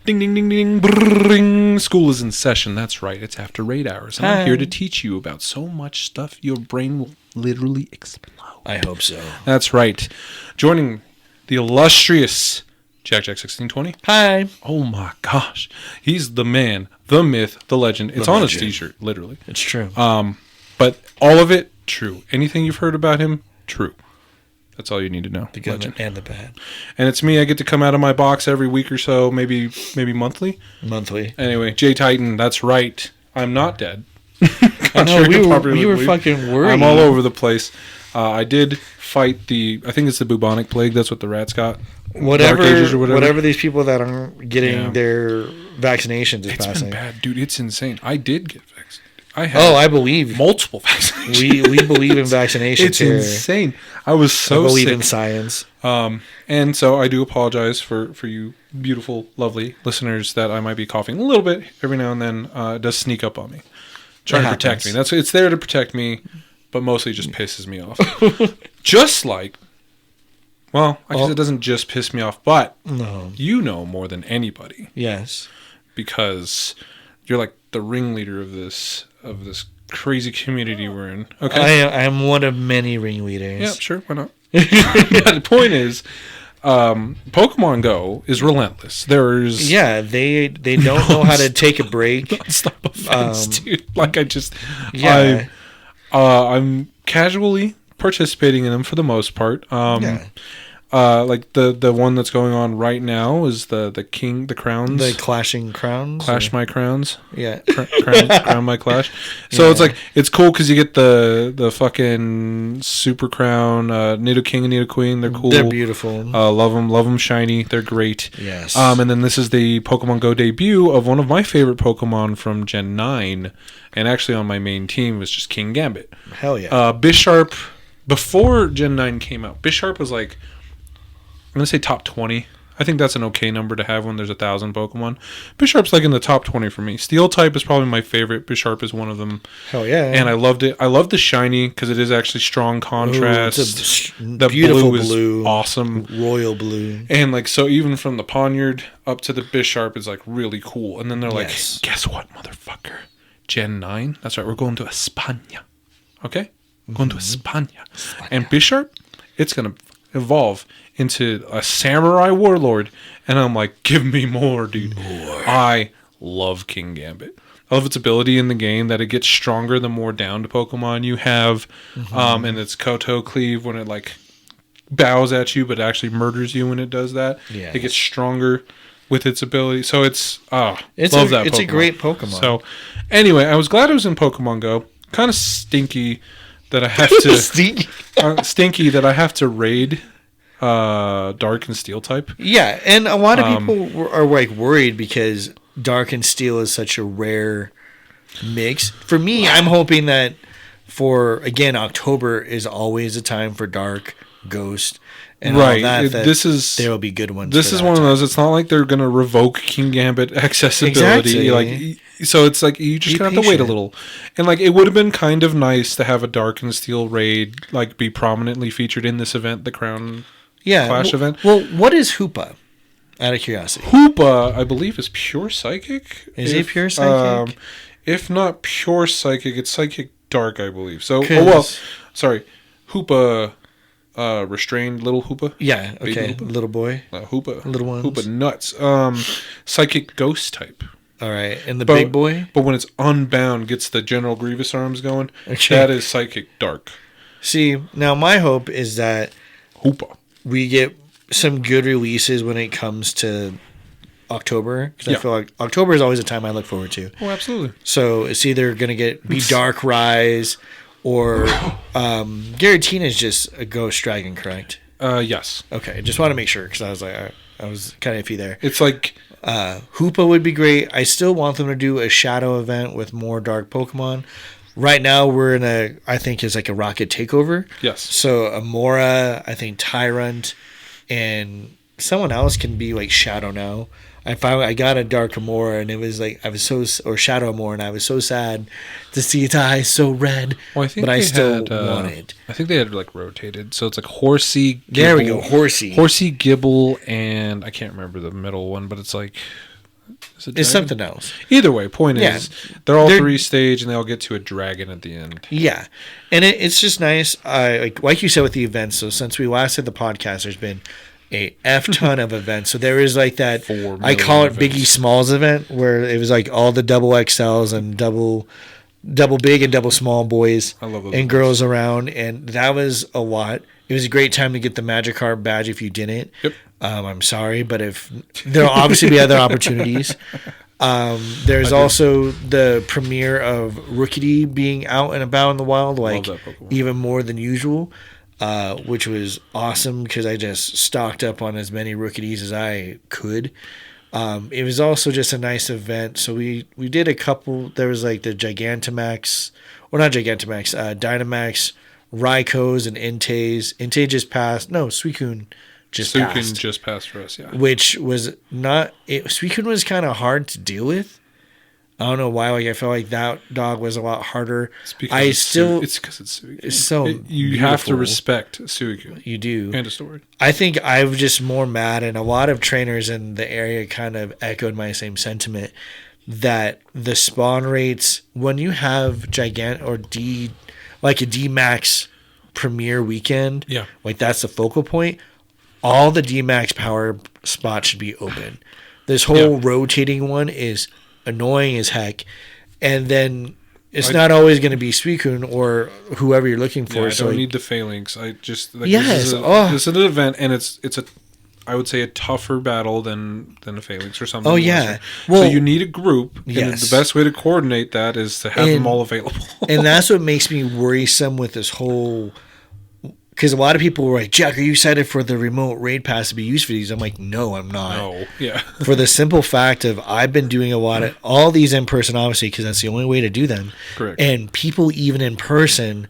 Ding, ding, ding, ding, brrring. School is in session. That's right. It's after raid hours. And I'm here to teach you about so much stuff your brain will literally explode. I hope so. That's right. Joining the illustrious JackJack1620. Hi. Oh my gosh. He's the man, the myth, the legend. It's on his t-shirt, literally. It's true. But all of it, true. Anything you've heard about him, true. That's all you need to know. The good and the bad. And it's me. I get to come out of my box every week or so, maybe monthly. Monthly. Anyway, JayTi7N, that's right. I'm not dead. I know, we were fucking worried. I'm all over the place. I did fight I think it's the bubonic plague. That's what the rats got. Whatever these people that aren't getting their vaccinations is passing. It's been bad, dude. It's insane. I did get vaccinated. I believe multiple vaccinations. We believe in vaccinations. It's insane. I was so I believe sick. in science. And so I do apologize for you beautiful, lovely listeners that I might be coughing a little bit every now and then. It does sneak up on me, trying to protect me. It's there to protect me, but mostly just pisses me off. Just like, well, I guess it doesn't just piss me off, but you know more than anybody. Yes, because you're like the ringleader of this crazy community we're in. Okay, I am one of many ringleaders. Yeah, sure, why not? But the point is, Pokemon Go is relentless. They don't know how to take a break. Non-stop offense, dude. Like I'm casually participating in them for the most part. Like the one that's going on right now is the crowns, the clashing crowns, clash my crowns, crown my clash. So it's like it's cool because you get the fucking super crown, Nidoking and Nidoqueen. They're cool. They're beautiful. Love them shiny. They're great. Yes. And then this is the Pokemon Go debut of one of my favorite Pokemon from Gen 9, and actually on my main team was just King Gambit. Hell yeah. Bisharp before Gen 9 came out. Bisharp was like, I'm going to say top 20. I think that's an okay number to have when there's 1,000 Pokemon. Bisharp's like in the top 20 for me. Steel type is probably my favorite. Bisharp is one of them. Hell yeah. And I loved it. I love the shiny because it is actually strong contrast. The beautiful blue is awesome. Royal blue. And like, so even from the Pawniard up to the Bisharp is like really cool. And then they're like, guess what, motherfucker? Gen 9? That's right. We're going to España. Okay? We're going to España. And Bisharp, it's going to evolve into a samurai warlord, and I'm like, give me more, dude. I love King Gambit. I love its ability in the game that it gets stronger the more down to Pokemon you have, and its Koto Cleave when it like bows at you but actually murders you when it does that. It gets stronger with its ability. So it's love that Pokemon. It's a great Pokemon. So anyway, I was glad it was in Pokemon Go. Kind of stinky that I have to stinky that I have to raid Dark and Steel type. Yeah, and a lot of people are like worried because Dark and Steel is such a rare mix. For me, I'm hoping that October is always a time for Dark, Ghost, and all that. There will be good ones. This is one of those. It's not like they're gonna revoke King Gambit accessibility. Like, so it's like you just have to wait a little. And like, it would have been kind of nice to have a Dark and Steel raid like be prominently featured in this event, the Crown Clash event. Well, what is Hoopa? Out of curiosity. Hoopa, I believe, is pure psychic. Is it pure psychic? If not pure psychic, it's psychic dark, I believe. So, sorry, Hoopa. Restrained little Hoopa. Yeah, okay. Hoopa? Little boy. Hoopa. Little ones. Hoopa nuts. Psychic ghost type. All right. And the big boy? But when it's unbound, gets the General Grievous arms going, that is psychic dark. See, now my hope is that Hoopa. We get some good releases when it comes to October. Because I feel like October is always a time I look forward to. Oh, absolutely. So it's either going to be Dark Rise or Giratina is just a Ghost Dragon, correct? Yes. Okay, just want to make sure because I was like, I was kind of iffy there. It's like Hoopa would be great. I still want them to do a Shadow event with more Dark Pokemon. Right now we're in I think it's like a Rocket Takeover. Yes. So Amora, I think Tyrant, and someone else can be like Shadow now. I got a Dark Amora, and it was like or Shadow Amora, and I was so sad to see its eyes so red. Well, I I still want it. I think they had like rotated, so it's like Horsey. There we go, Horsey, Gibble, and I can't remember the middle one, but it's like It's something else. Either way, point is, they're all 3-stage, and they all get to a dragon at the end. Yeah, and it's just nice. Like you said with the events. So since we last did the podcast, there's been a F ton of events. So there is like that. I call it events. Biggie Smalls event, where it was like all the double XLs and double big and double small boys and girls around, and that was a lot. It was a great time to get the Magikarp badge if you didn't. Yep. I'm sorry, but if there'll obviously be other opportunities. There's also the premiere of Rookidee being out and about in the wild, like even more than usual, which was awesome because I just stocked up on as many Rookidees as I could. It was also just a nice event. So we did a couple. There was like the Gigantamax, or not Gigantamax, Dynamax, Raikos and Entei's. Entei just passed. No, Suicune just passed for us, yeah. Which was not... Suicune was kind of hard to deal with. I don't know why. Like I felt like that dog was a lot harder. It's because it's Suicune. It's so you beautiful. have to respect Suicune. You do. And a story. I think I was just more mad, and a lot of trainers in the area kind of echoed my same sentiment, that the spawn rates, when you have like a DMax premiere weekend, like that's the focal point, all the DMax power spots should be open. This whole rotating one is annoying as heck, and then it's not always going to be Suicune or whoever you're looking for. I so don't need the Phalanx. I just this is an event, and it's a I would say a tougher battle than a Phalanx or something. Oh yeah, well, so you need a group. And the best way to coordinate that is to have them all available. And that's what makes me worrisome with this whole. Because a lot of people were like, Jack, are you excited for the remote raid pass to be used for these? I'm like, no, I'm not. No, yeah. For the simple fact of I've been doing a lot of all these in person, obviously, because that's the only way to do them. Correct. And people even in person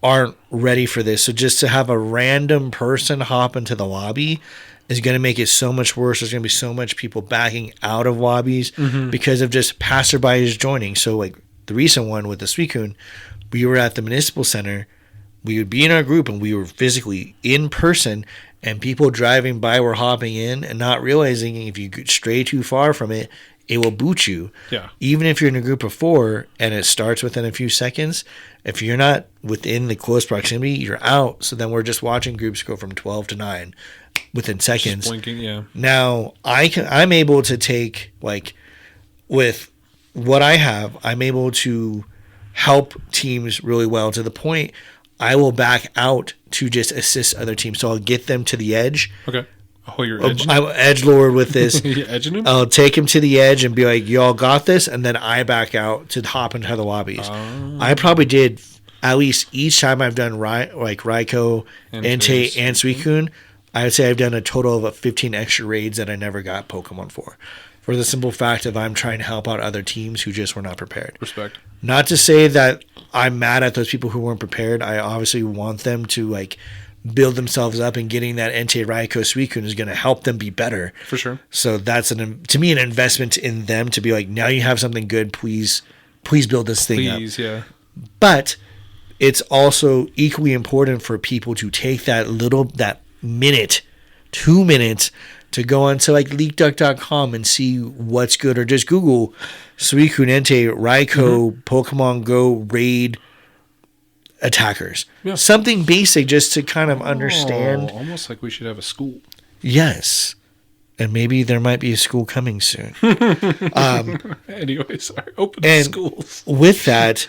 aren't ready for this. So just to have a random person hop into the lobby is going to make it so much worse. There's going to be so much people backing out of lobbies because of just passerbys joining. So like the recent one with the Suicune, we were at the Municipal Center. We would be in our group and we were physically in person, and people driving by were hopping in and not realizing if you stray too far from it, it will boot you. Yeah. Even if you're in a group of 4 and it starts within a few seconds, if you're not within the close proximity, you're out. So then we're just watching groups go from 12 to 9 within seconds. Just blinking, yeah. Now I'm able to take, like, with what I have, I'm able to help teams really well to the point I will back out to just assist other teams. So I'll get them to the edge. Okay. Oh, you're edging I will edge lord with this. You edging him? I'll take him to the edge and be like, y'all got this. And then I back out to hop into the lobbies. I probably did at least each time I've done Raikou, Entei, and Suicune. I would say I've done a total of 15 extra raids that I never got Pokemon for. For the simple fact of I'm trying to help out other teams who just were not prepared. Respect. Not to say that I'm mad at those people who weren't prepared. I obviously want them to like build themselves up, and getting that Entei, Raikou, Suicune is going to help them be better. For sure. So that's to me an investment in them to be like, now you have something good. Please build this thing up. Please, yeah. But it's also equally important for people to take that minute, 2 minutes to go onto like leakduck.com and see what's good, or just Google Suicune, Entei, Raikou, Pokemon Go raid attackers. Yeah. Something basic just to kind of understand. Almost like we should have a school. Yes. And maybe there might be a school coming soon. Anyway, sorry. Open schools. With that,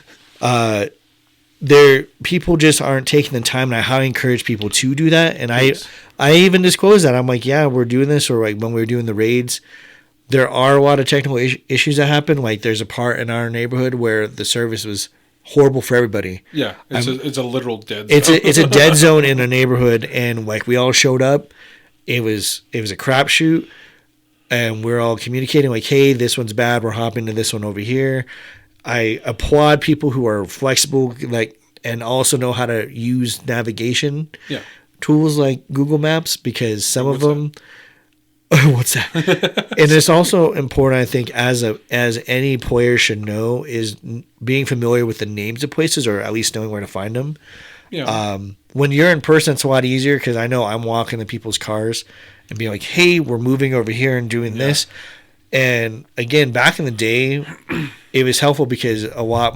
people just aren't taking the time, and I highly encourage people to do that. And I even disclose that. I'm like, yeah, we're doing this, or like when we were doing the raids, there are a lot of technical issues that happen. Like there's a part in our neighborhood where the service was horrible for everybody. Yeah, it's a literal dead zone. It's a dead zone in a neighborhood, and like we all showed up. It was a crapshoot, and we're all communicating like, hey, this one's bad. We're hopping to this one over here. I applaud people who are flexible, like, and also know how to use navigation tools like Google Maps, because some of them. What's that? And it's also important, I think, as any player should know, is being familiar with the names of places, or at least knowing where to find them. Yeah. When you're in person, it's a lot easier, because I know I'm walking to people's cars and being like, hey, we're moving over here and doing this. And again, back in the day, it was helpful because a lot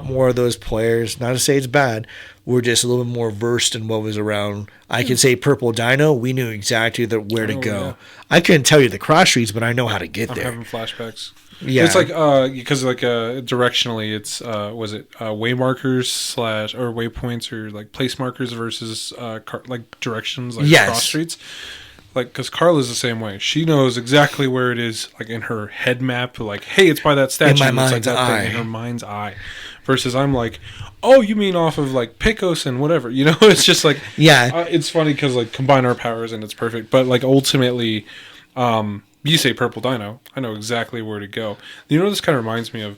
more of those players, not to say it's bad, were just a little bit more versed in what was around. I could say Purple Dino, we knew exactly where to go. Yeah. I couldn't tell you the cross streets, but I know how to get there. I'm having flashbacks. Yeah, it's like because directionally, it's was it way markers or waypoints or like place markers versus like directions like cross streets. Like, because Carla's the same way. She knows exactly where it is, like in her head map. Like, hey, it's by that statue. In my mind's eye. In her mind's eye. Versus, I'm like, oh, you mean off of like Pecos and whatever. You know, it's just like, yeah. It's funny because like combine our powers and it's perfect. But like ultimately, you say Purple Dino, I know exactly where to go. You know, this kind of reminds me of,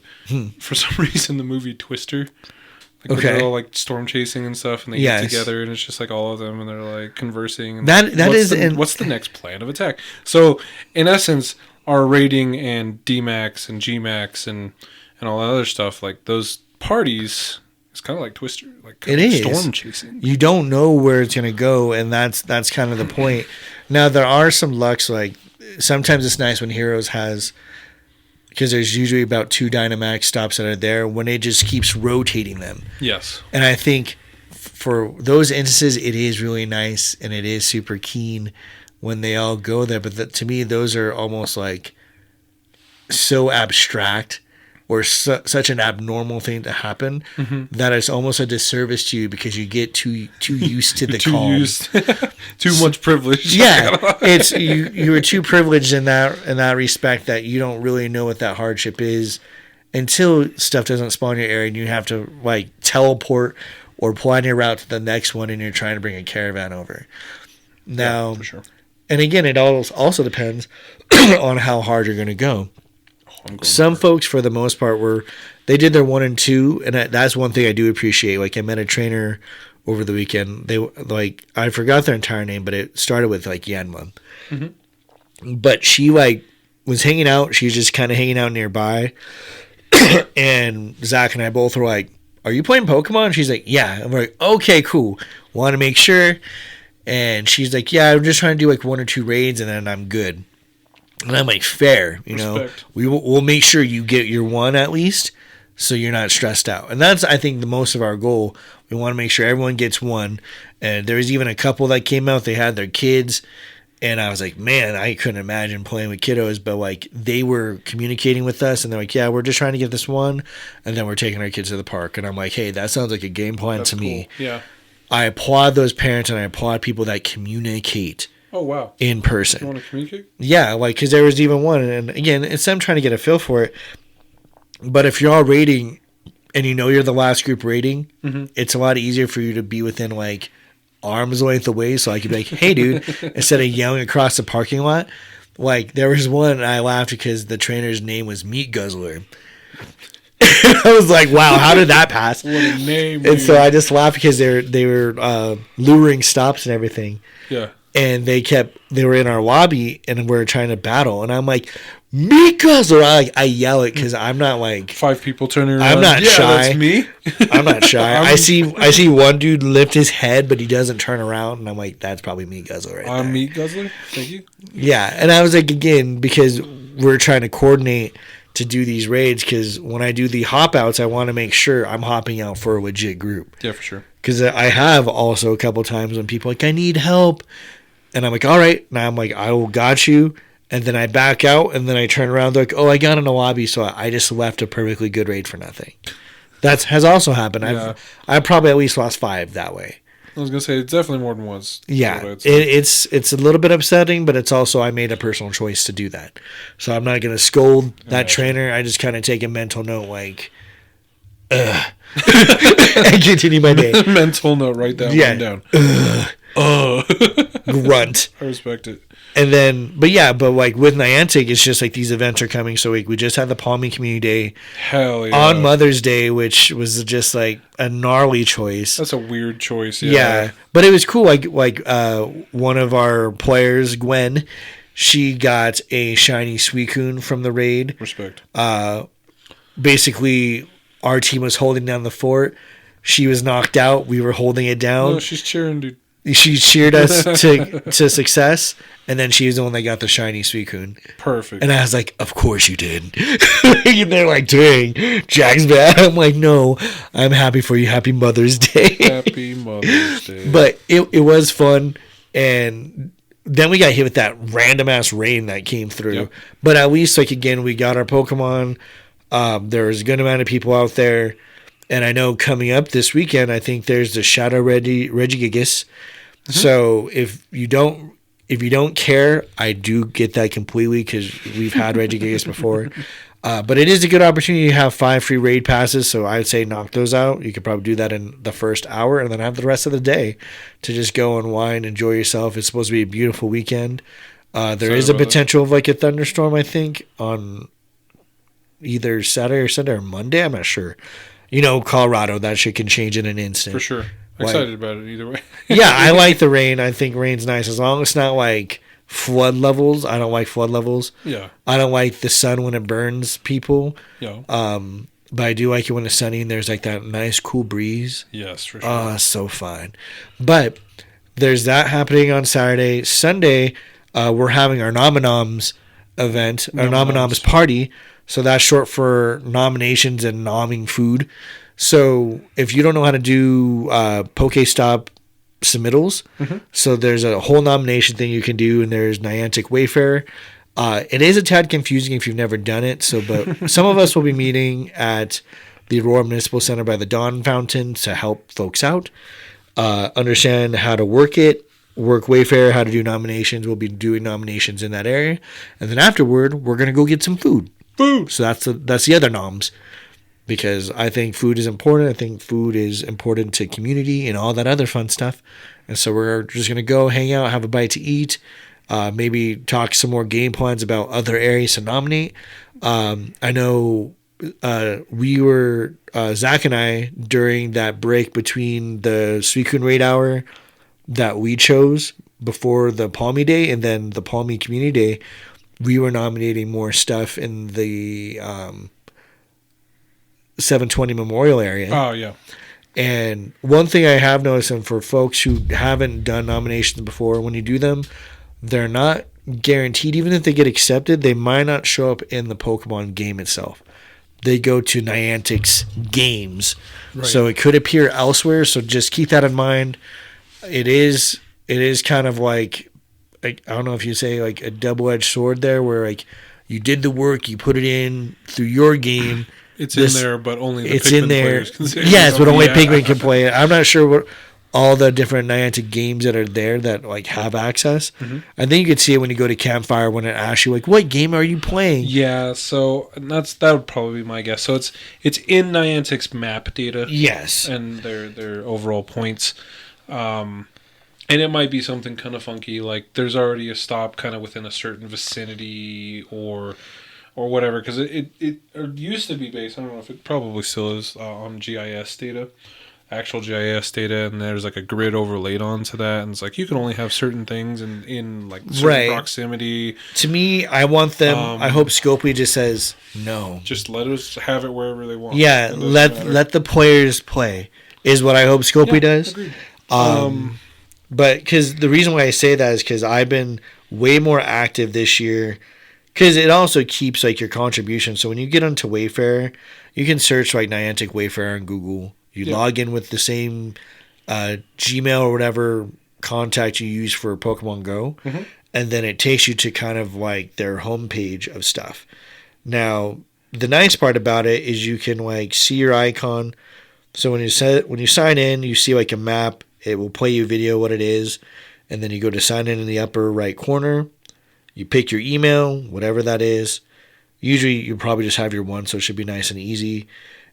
for some reason, the movie Twister. Like they're all like storm chasing and stuff, and they get together, and it's just like all of them, and they're like conversing. And what's the next plan of attack? So, in essence, our rating and DMax and GMax and all that other stuff, like those parties, it's kind of like Twister, like it is storm chasing. You don't know where it's gonna go, and that's kind of the point. Now there are some lucks, like sometimes it's nice when Heroes has. Because there's usually about 2 Dynamax stops that are there when it just keeps rotating them. Yes. And I think for those instances, it is really nice and it is super keen when they all go there. But to me, those are almost like so abstract or such an abnormal thing to happen that it's almost a disservice to you because you get too used to the calm. Too much privilege. Yeah, it's you were too privileged in that respect that you don't really know what that hardship is until stuff doesn't spawn in your area and you have to like teleport or plan your route to the next one and you're trying to bring a caravan over. Now, for sure. And again, it also depends on how hard you're going to go. Some folks, for the most part, they did their 1 and 2, and that's one thing I do appreciate. Like I met a trainer over the weekend. They I forgot their entire name, but it started with like Yanma. Mm-hmm. But she like was hanging out. She's just kind of hanging out nearby, and Zach and I both were like, "Are you playing Pokemon?" And she's like, "Yeah." And we're like, "Okay, cool. Want to make sure." And she's like, "Yeah, I'm just trying to do like 1 or 2 raids, and then I'm good." And I'm like, fair, you know, we'll make sure you get your 1 at least so you're not stressed out. And that's, I think, the most of our goal. We want to make sure everyone gets 1. And there was even a couple that came out, they had their kids. And I was like, man, I couldn't imagine playing with kiddos. But, like, they were communicating with us. And they're like, yeah, we're just trying to get this 1. And then we're taking our kids to the park. And I'm like, hey, that sounds like a game plan to me. Yeah. I applaud those parents and I applaud people that communicate. Oh, wow. In person. You want to communicate? Yeah, like, because there was even one, and again, it's them trying to get a feel for it. But if you're all rating and you know you're the last group rating, it's a lot easier for you to be within, like, arm's length away. So I could be like, hey, dude, instead of yelling across the parking lot. Like, there was one, and I laughed because the trainer's name was Meat Guzzler. I was like, wow, how did that pass? What a name. And so I just laughed because they were luring stops and everything. Yeah. And they were in our lobby and we were trying to battle. And I'm like, Mika's, or I yell it because I'm not like 5 people turning around. I'm not shy. That's me. I'm not shy. I see one dude lift his head, but he doesn't turn around. And I'm like, that's probably Meat Guzzler right there. I'm Meat Guzzler. Thank you. Yeah. And I was like, again, because we're trying to coordinate to do these raids, because when I do the hop outs, I want to make sure I'm hopping out for a legit group. Yeah, for sure. Because I have also a couple times when people are like, I need help. And I'm like, all right. And I'm like, I will got you. And then I back out, and then I turn around like, oh, I got in the lobby, so I just left a perfectly good raid for nothing. That has also happened. Yeah. I've probably at least lost 5 that way. I was gonna say it's definitely more than once. Yeah, it's a little bit upsetting, but it's also I made a personal choice to do that. So I'm not gonna scold that trainer. I just kind of take a mental note, like, and continue my day. Mental note, write that one down. Grunt. I respect it. And then, but like with Niantic, it's just like these events are coming. So we just had the Pawmi Community Day. Hell yeah. On Mother's Day, which was just like a gnarly choice. That's a weird choice. Yeah. But it was cool. Like one of our players, Gwen, she got a shiny Suicune from the raid. Respect. Basically, our team was holding down the fort. She was knocked out. We were holding it down. No, she's cheering, dude. She cheered us to success, and then she was the one that got the shiny Suicune. Perfect. And I was like, of course you did. And they're like, dang, Jack's bad. I'm like, no, I'm happy for you. Happy Mother's Day. Happy Mother's Day. But it was fun, and then we got hit with that random ass rain that came through. Yep. But at least, like, again, we got our Pokemon. There's a good amount of people out there. And I know coming up this weekend, I think there's the Shadow Regigigas. Mm-hmm. So if you don't care, I do get that completely because we've had Regigigas before. But it is a good opportunity to have 5 free raid passes. So I'd say knock those out. You could probably do that in the first hour and then have the rest of the day to just go unwind, enjoy yourself. It's supposed to be a beautiful weekend. There is a potential of like a thunderstorm, I think, on either Saturday or Sunday or Monday. I'm not sure. You know, Colorado, that shit can change in an instant. For sure. Excited about it either way. Yeah, I like the rain. I think rain's nice. As long as it's not like flood levels. I don't like flood levels. Yeah. I don't like the sun when it burns people. Yeah. But I do like it when it's sunny and there's like that nice cool breeze. Yes, for sure. Oh, so fun. But there's that happening on Saturday. Sunday, we're having our Nom Noms event, our Nom Noms Party. So that's short for nominations and nomming food. So if you don't know how to do PokeStop submittals, so there's a whole nomination thing you can do, and there's Niantic Wayfarer. It is a tad confusing if you've never done it. So, but some of us will be meeting at the Aurora Municipal Center by the Dawn Fountain to help folks out, understand how to work Wayfarer, how to do nominations. We'll be doing nominations in that area, and then afterward, we're gonna go get some food. So that's the other noms, because I think food is important. I think food is important to community and all that other fun stuff. And so we're just going to go hang out, have a bite to eat, maybe talk some more game plans about other areas to nominate. I know we were, Zach and I, during that break between the Suicune Raid Hour that we chose before the Pawmi Day and then the Pawmi Community Day, we were nominating more stuff in the 720 Memorial area. Oh, yeah. And one thing I have noticed, and for folks who haven't done nominations before, when you do them, they're not guaranteed. Even if they get accepted, they might not show up in the Pokemon game itself. They go to Niantic's games. Right. So it could appear elsewhere. So just keep that in mind. It is kind of like, I don't know if you say like a double-edged sword there, where like you did the work, you put it in through your game. It's in there, but only the it's Pikmin in there. Players can say Yes, but only Pikmin can play it. I'm not sure what all the different Niantic games that are there that like have access. I think you can see it when you go to Campfire when it asks you like, "What game are you playing?" Yeah, so that would probably be my guess. So it's in Niantic's map data. Yes, and their overall points. And it might be something kind of funky, like there's already a stop kind of within a certain vicinity or whatever, because it used to be based, I don't know if it probably still is, on GIS data, actual GIS data, and there's like a grid overlaid onto that, and it's like you can only have certain things in like certain proximity. To me, I want them, I hope Scopely just says no. Just let us have it wherever they want. Yeah, let the players play is what I hope Scopely does. Agreed. But because the reason why I say that is because I've been way more active this year, because it also keeps like your contribution. So when you get onto Wayfarer, you can search like Niantic Wayfarer on Google. You log in with the same Gmail or whatever contact you use for Pokemon Go, and then it takes you to kind of like their homepage of stuff. Now, the nice part about it is you can like see your icon. So when you sign in, you see like a map. It will play you a video what it is, and then you go to sign in the upper right corner. You pick your email, whatever that is. Usually you probably just have your one, so it should be nice and easy.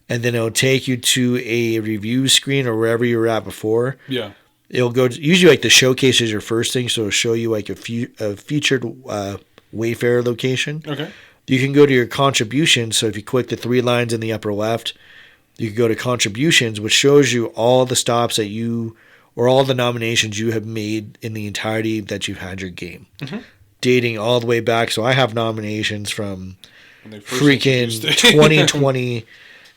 And then it'll take you to a review screen or wherever you were at before. Yeah. It'll go to, usually like the showcase is your first thing, so it'll show you like a featured Wayfarer location. Okay. You can go to your contributions. So if you click the 3 lines in the upper left, you can go to contributions, which shows you all the stops that you, or all the nominations you have made in the entirety that you've had your game. Dating all the way back. So I have nominations from freaking 2020,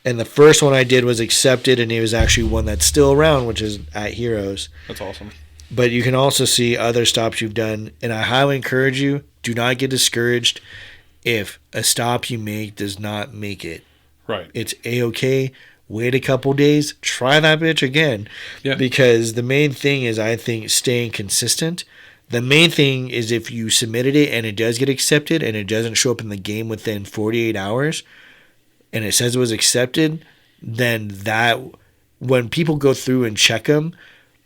and the first one I did was accepted, and it was actually one that's still around, which is at Heroes. That's awesome. But you can also see other stops you've done. And I highly encourage you, do not get discouraged if a stop you make does not make it. Right. It's A-okay. Wait a couple days. Try that bitch again. Yeah. Because the main thing is, I think, staying consistent. The main thing is if you submitted it and it does get accepted and it doesn't show up in the game within 48 hours and it says it was accepted, then that, when people go through and check them,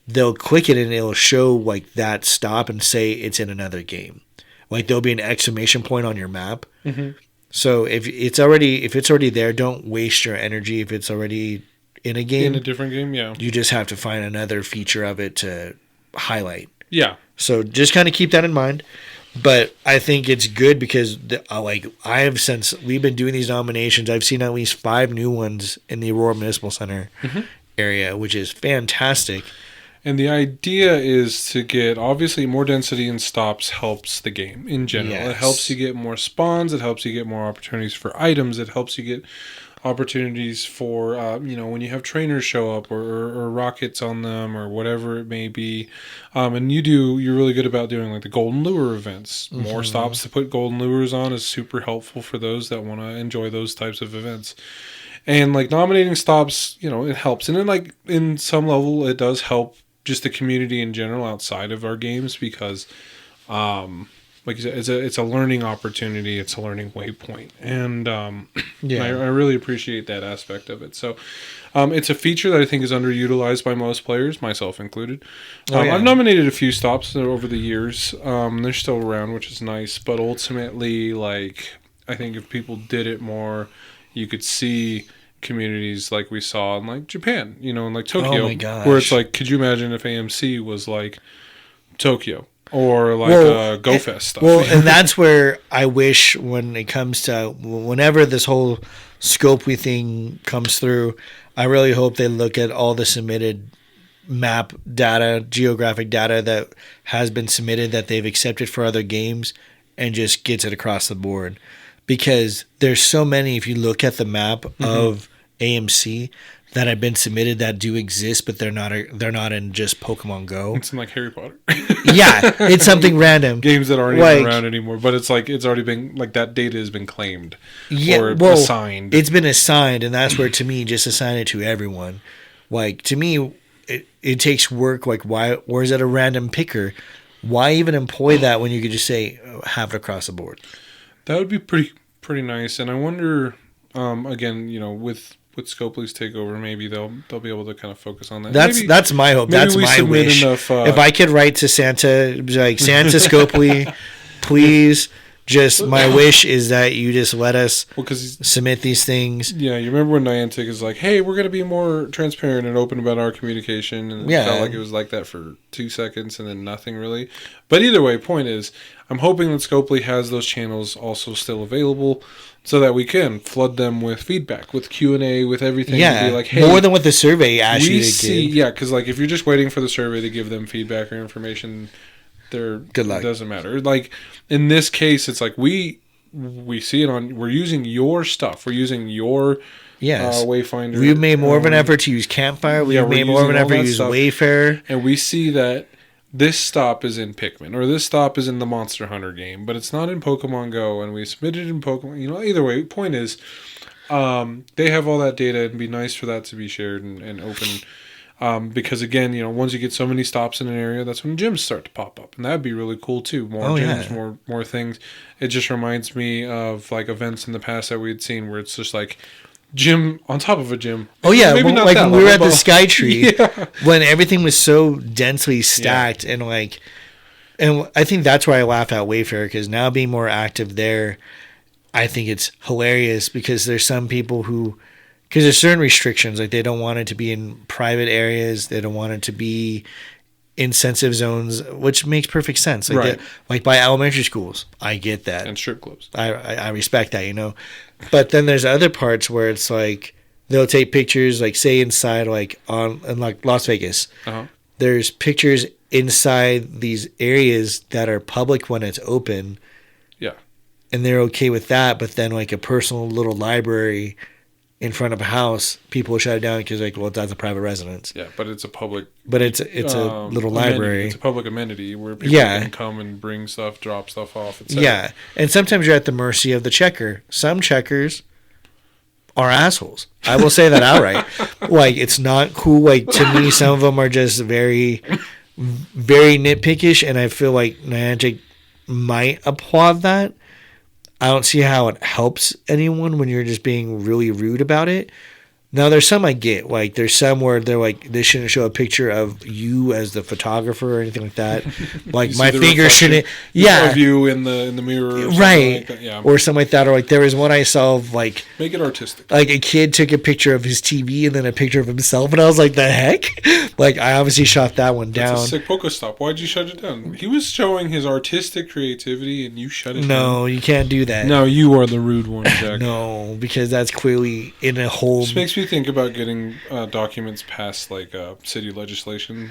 they'll click it and it'll show like that stop and say it's in another game. Like there'll be an exclamation point on your map. Mm-hmm. So if it's already there, don't waste your energy if it's already in a game. In a different game, yeah. You just have to find another feature of it to highlight. Yeah. So just kind of keep that in mind. But I think it's good because since we've been doing these nominations, I've seen at least 5 new ones in the Aurora Municipal Center area, which is fantastic. And the idea is to get, obviously, more density in stops helps the game in general. Yes. It helps you get more spawns. It helps you get more opportunities for items. It helps you get opportunities for, when you have trainers show up or rockets on them or whatever it may be. And you're really good about doing like the golden lure events. More stops to put golden lures on is super helpful for those that want to enjoy those types of events. And like nominating stops, it helps. And then like in some level, it does help just the community in general outside of our games because, like you said, it's a learning opportunity. It's a learning waypoint. And I really appreciate that aspect of it. So it's a feature that I think is underutilized by most players, myself included. I've nominated a few stops over the years. They're still around, which is nice. But ultimately, like, I think if people did it more, you could see communities like we saw in like Japan, in like Tokyo, where it's like, could you imagine if AMC was like Tokyo or like GoFest stuff? Well, and that's where I wish when it comes to whenever this whole Scopely thing comes through, I really hope they look at all the submitted map data, geographic data that has been submitted that they've accepted for other games and just gets it across the board. Because there's so many, if you look at the map of AMC that have been submitted that do exist, but they're not in just Pokemon Go. It's in like Harry Potter. Yeah, it's something random. Games that aren't even around anymore, but it's like it's already been like that data has been claimed or assigned. It's been assigned, and that's where to me just assign it to everyone. Like to me, it takes work. Like where's it a random picker? Why even employ that when you could just say have it across the board? That would be pretty nice. And I wonder, again, with Scopely's takeover, maybe they'll be able to kind of focus on that. That's my hope. That's my wish. If I could write to Santa, like Santa Scopely, please. Just my wish is that you just let us submit these things. Yeah, you remember when Niantic is like, "Hey, we're going to be more transparent and open about our communication," and it felt like it was like that for 2 seconds and then nothing really. But either way, point is, I'm hoping that Scopely has those channels also still available, so that we can flood them with feedback, with Q&A, with everything. Yeah, be like, hey, more than what the survey asked you to give. Yeah, because like if you're just waiting for the survey to give them feedback or information, good luck. It doesn't matter. Like in this case, it's like we see it on. We're using your stuff. We're using your Wayfinder. We've made more of an effort to use Campfire. We've made more of an effort to use Wayfarer, and we see that this stop is in Pikmin or this stop is in the Monster Hunter game, but it's not in Pokemon Go, and we submitted it in Pokemon. Either way, point is, they have all that data. It'd be nice for that to be shared and open. Because again, once you get so many stops in an area, that's when gyms start to pop up, and that'd be really cool too. More gyms, more things. It just reminds me of like events in the past that we had seen where it's just like gym on top of a gym. Oh yeah, maybe not like when we were at the Skytree when everything was so densely stacked and I think that's why I laugh at Wayfarer, because now being more active there, I think it's hilarious because there's some people who. Because there's certain restrictions, like they don't want it to be in private areas, they don't want it to be in sensitive zones, which makes perfect sense. Like, like by elementary schools, I get that, and strip clubs. I respect that, But then there's other parts where it's like they'll take pictures, like say inside, like in like Las Vegas. There's pictures inside these areas that are public when it's open. Yeah, and they're okay with that. But then like a personal little library in front of a house, people will shut it down because like, well, that's a private residence. Yeah, but it's a public. But it's a little library. It's a public amenity where people can come and bring stuff, drop stuff off, etc. Yeah, and sometimes you're at the mercy of the checker. Some checkers are assholes. I will say that outright. Like, it's not cool. Like, to me, some of them are just very, very nitpickish, and I feel like Niantic might applaud that. I don't see how it helps anyone when you're just being really rude about it. Now, there's some I get. Like, there's some where they're like, they shouldn't show a picture of you as the photographer or anything like that. Like, my finger shouldn't. Yeah. Of you in the mirror. Right. Like yeah. Or something like that. Or, like, there was one I saw of, like. Make it artistic. Like, a kid took a picture of his TV and then a picture of himself. And I was like, the heck? Like, I obviously shot that one down. That's a sick PokeStop. Why'd you shut it down? He was showing his artistic creativity and you shut it down. No, you can't do that. No, you are the rude one, Jack. No, because that's clearly in a whole. This makes me think about getting documents past like city legislation.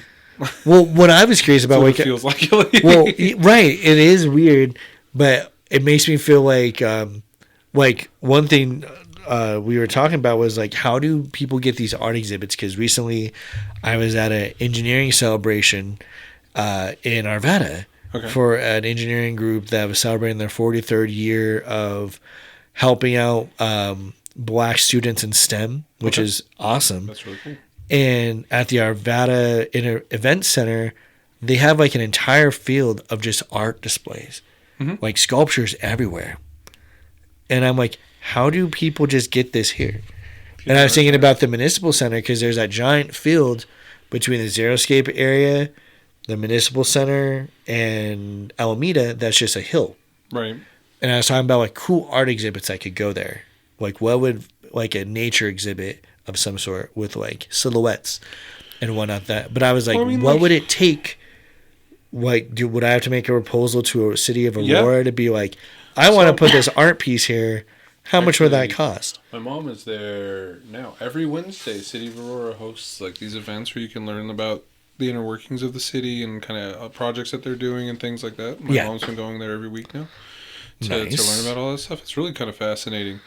Well, what I was curious about, what it feels like. well, right, it is weird, but it makes me feel like one thing we were talking about was like, how do people get these art exhibits? Because recently, I was at an engineering celebration in Arvada for an engineering group that was celebrating their 43rd year of helping out Black students in STEM, which is awesome. That's really cool. And at the Arvada Event Center, they have like an entire field of just art displays, like sculptures everywhere. And I'm like, how do people just get this here? And I was thinking about the Municipal Center because there's that giant field between the Xeriscape area, the Municipal Center, and Alameda that's just a hill. Right. And I was talking about like cool art exhibits that could go there. Like, what would like a nature exhibit of some sort with like silhouettes and whatnot that. But I was like, what would it take? Like, would I have to make a proposal to a city of Aurora to be like, I want to put this art piece here? How much would that cost? My mom is there now. Every Wednesday, City of Aurora hosts like these events where you can learn about the inner workings of the city and kind of projects that they're doing and things like that. My mom's been going there every week now to learn about all that stuff. It's really kind of fascinating.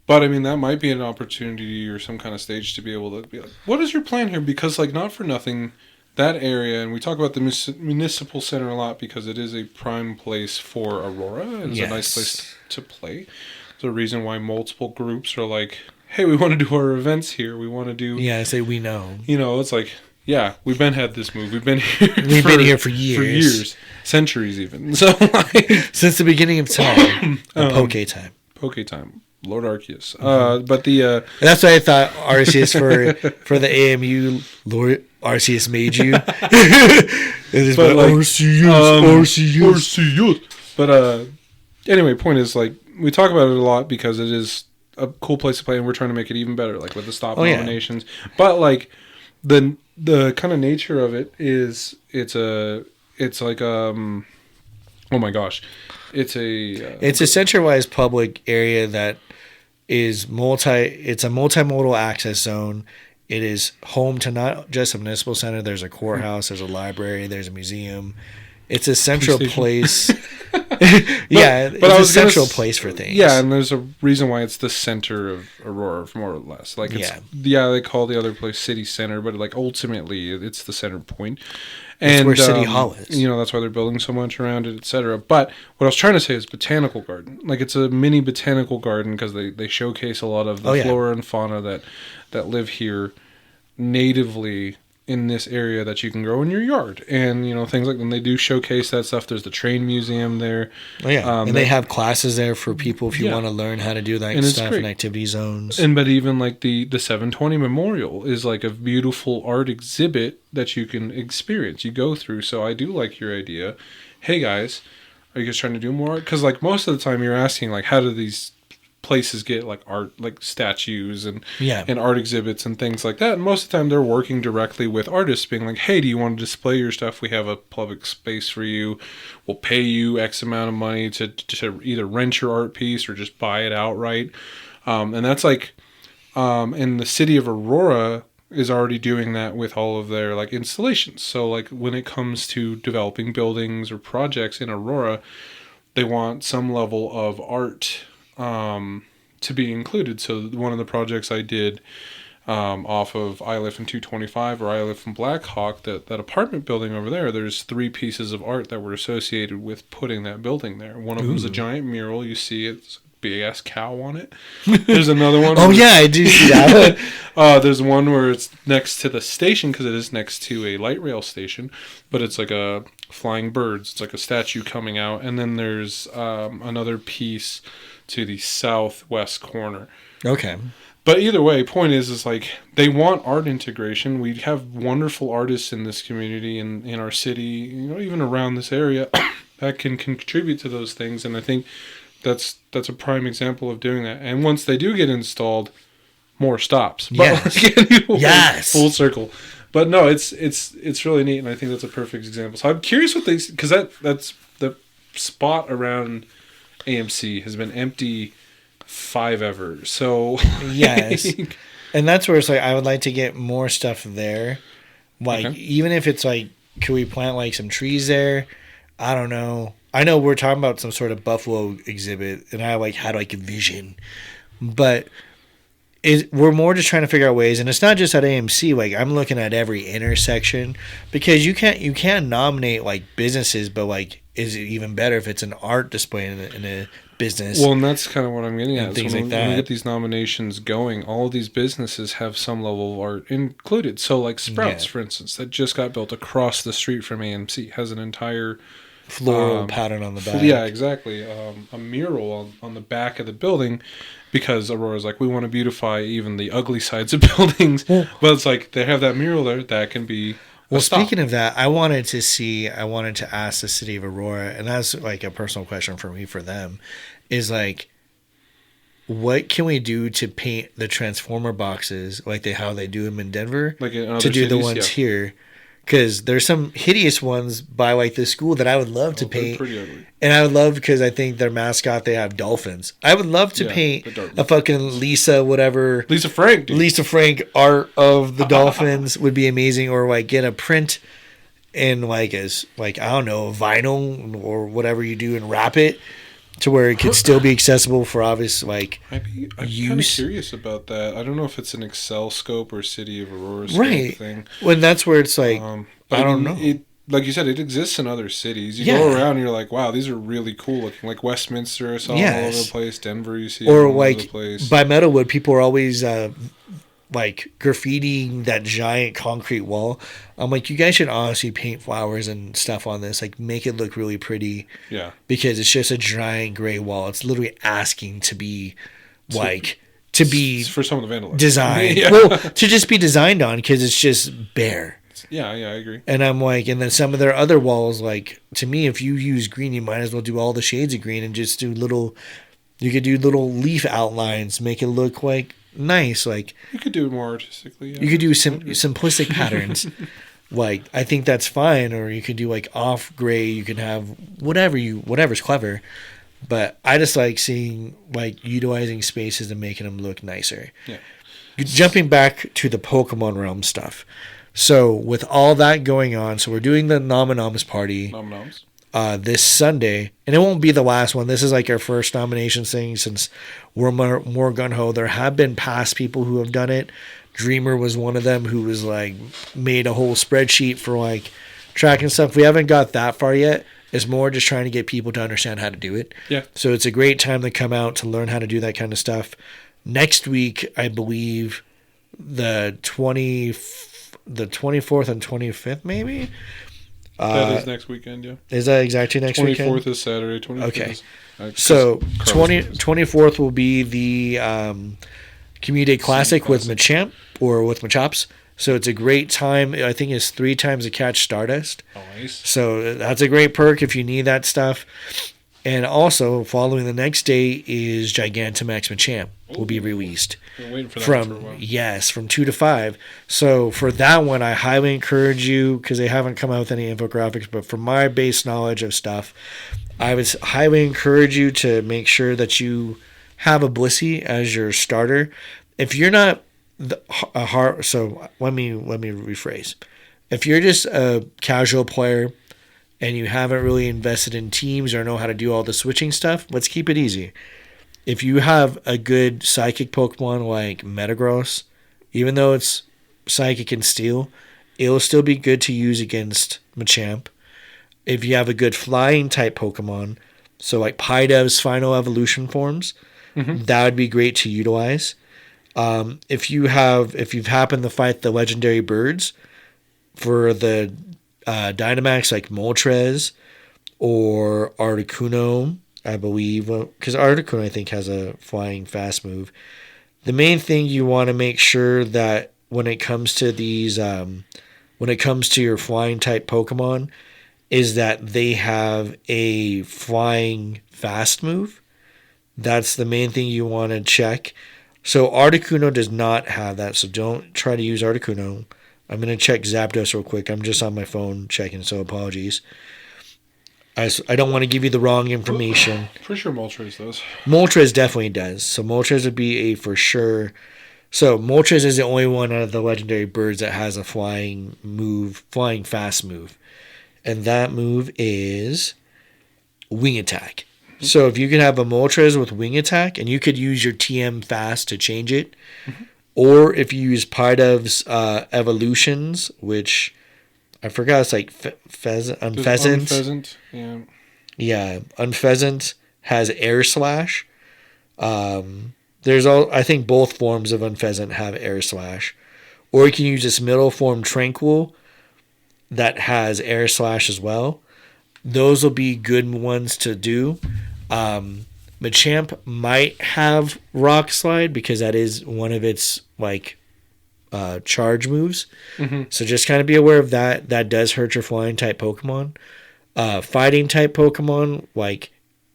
But, I mean, that might be an opportunity or some kind of stage to be able to be like, what is your plan here? Because, like, not for nothing, that area, and we talk about the Municipal Center a lot because it is a prime place for Aurora. It's a nice place to play. It's a reason why multiple groups are like, hey, we want to do our events here. We want to do... Yeah, I say we know. You know, it's like, yeah, we've had this move. We've been here been here for years. For years. Centuries, even. So, like... Since the beginning of time. Poke time. Poke time. Lord Arceus. But the... That's why I thought Arceus for the AMU, Lord Arceus made you. It but like, Arceus. But anyway, point is, like, we talk about it a lot because it is a cool place to play and we're trying to make it even better, like with the stop nominations. But, like, the kind of nature of it is it's like, oh my gosh. It's a centralized public area that is it's a multimodal access zone. It is home to not just a municipal center. There's a courthouse, there's a library, there's a museum. It's a central place. It's a central place for things. Yeah, and there's a reason why it's the center of Aurora, more or less. Like, they call the other place City Center, but like ultimately, it's the center point. And where City Hall is. You know, that's why they're building so much around it, etc. But what I was trying to say is botanical garden. Like, it's a mini botanical garden because they showcase a lot of the flora and fauna that live here natively in this area that you can grow in your yard. And, you know, things like when they do showcase that stuff, there's the train museum there. Oh, yeah. And they have classes there for people if you want to learn how to do that stuff and activity zones. But even like the 720 Memorial is like a beautiful art exhibit that you can experience, you go through. So I do like your idea. Hey guys, are you guys trying to do more art? Because like most of the time you're asking like, how do these places get like art, like statues and art exhibits and things like that, and most of the time they're working directly with artists being like, hey, do you want to display your stuff? We have a public space for you, we'll pay you X amount of money to either rent your art piece or just buy it outright. And that's like and the city of Aurora is already doing that with all of their like installations. So like when it comes to developing buildings or projects in Aurora, they want some level of art to be included. So one of the projects I did off of I Live in 225 or I Live in Blackhawk, that apartment building over there, there's 3 pieces of art that were associated with putting that building there. One of them is a giant mural. You see it's a big ass cow on it. There's another one. Oh yeah, I do see that one. There's one where it's next to the station because it is next to a light rail station, but it's like a flying birds. It's like a statue coming out. And then there's another piece to the southwest corner. Okay. But either way, point is like they want art integration. We have wonderful artists in this community and in our city, even around this area that can contribute to those things. And I think that's a prime example of doing that. And once they do get installed, more stops. But yes. Full circle. But no, it's really neat, and I think that's a perfect example. So I'm curious what because that's the spot around AMC has been empty 5 ever. So yes, and that's where it's like I would like to get more stuff there. Like even if it's like, could we plant like some trees there? I don't know. I know we're talking about some sort of buffalo exhibit, and I had like a vision, but we're more just trying to figure out ways, and it's not just at AMC. Like I'm looking at every intersection because you can't nominate like businesses, but like is it even better if it's an art display in a business? Well, and that's kind of what I'm getting at. Things so like that. When we get these nominations going, all of these businesses have some level of art included. So like Sprouts, for instance, that just got built across the street from AMC, has an entire floral pattern on the back. Yeah, exactly. A mural on the back of the building, because Aurora's like, we want to beautify even the ugly sides of buildings. But it's like they have that mural there that can be. Well, speaking of that, I wanted to ask the city of Aurora, and that's like a personal question for me for them, is like, what can we do to paint the Transformer boxes like how they do them in Denver, like in other to do cities, the ones here? Because there's some hideous ones by like this school that I would love to paint. Pretty ugly. And I would love, because I think their mascot, they have dolphins. I would love to paint a fucking Lisa Frank art of the dolphins would be amazing. Or like get a print in like as like, I don't know, vinyl or whatever you do and wrap it to where it could still be accessible for obvious like I'm use. kind of curious about that. I don't know if it's an Excel scope or City of Aurora scope thing. When that's where it's like, I don't know. Like you said, it exists in other cities. You go around and you're like, wow, these are really cool looking. Like Westminster, I saw all over the place. Denver, you see all over the place. By Meadowwood, people are always like graffitiing that giant concrete wall. I'm like, you guys should honestly paint flowers and stuff on this. Like, make it look really pretty. Yeah. Because it's just a giant gray wall. It's literally asking to be for some of the vandalism designed. Well, to just be designed on, because it's just bare. Yeah, I agree. And I'm like, and then some of their other walls, like, to me, if you use green, you might as well do all the shades of green and just do you could do little leaf outlines, make it look like nice. Like, you could do it more artistically. Yeah. You could do simplistic patterns. Like, I think that's fine. Or you could do like off gray. You can have whatever's clever. But I just like seeing like utilizing spaces and making them look nicer. Yeah. Jumping back to the Pokemon realm stuff. So with all that going on, so we're doing the Nom Noms Party this Sunday, and it won't be the last one. This is like our first nominations thing since we're more gung-ho. There have been past people who have done it. Dreamer was one of them who was like made a whole spreadsheet for like tracking stuff. We haven't got that far yet. It's more just trying to get people to understand how to do it. Yeah. So it's a great time to come out to learn how to do that kind of stuff. Next week, I believe the 24th and 25th, maybe? That is next weekend, yeah. Is that exactly next 24th weekend? 24th is Saturday, 25th okay. is... So 24th will be the Community Classic with Machamp, or with Machops. So it's a great time. I think it's 3 times to catch Stardust. Oh, nice. So that's a great perk if you need that stuff. And also, following the next day is Gigantamax Machamp will be released. Been waiting for that for a while. Yes, from 2 to 5. So for that one, I highly encourage you, because they haven't come out with any infographics, but from my base knowledge of stuff, I would highly encourage you to make sure that you have a Blissey as your starter. If you're not so let me rephrase. If you're just a casual player and you haven't really invested in teams or know how to do all the switching stuff, let's keep it easy. if you have a good psychic Pokemon like Metagross, even though it's psychic and steel, it'll still be good to use against Machamp. If you have a good flying type Pokemon, so like Pidev's final evolution forms, that would be great to utilize. If you've happened to fight the legendary birds for the Dynamax like Moltres or Articuno, I believe, because Articuno I think has a flying fast move. The main thing you want to make sure that when it comes to these, when it comes to your flying type Pokemon, is that they have a flying fast move. That's the main thing you want to check. So Articuno does not have that, so don't try to use Articuno. I'm going to check Zapdos real quick. I'm just on my phone checking, so apologies. I don't want to give you the wrong information. For sure Moltres does. Moltres definitely does. So Moltres would be a for sure. So Moltres is the only one out of the legendary birds that has a flying fast move. And that move is Wing Attack. So if you could have a Moltres with Wing Attack, and you could use your TM fast to change it, or if you use Pidev's evolutions, which I forgot, it's like Unpheasant. Unpheasant, yeah. Yeah, Unpheasant has Air Slash. I think both forms of Unpheasant have Air Slash. Or you can use this middle form Tranquil that has Air Slash as well. Those will be good ones to do. Machamp might have Rock Slide because that is one of its like charge moves. So just kind of be aware of that. That does hurt your flying type Pokemon. Fighting type Pokemon, like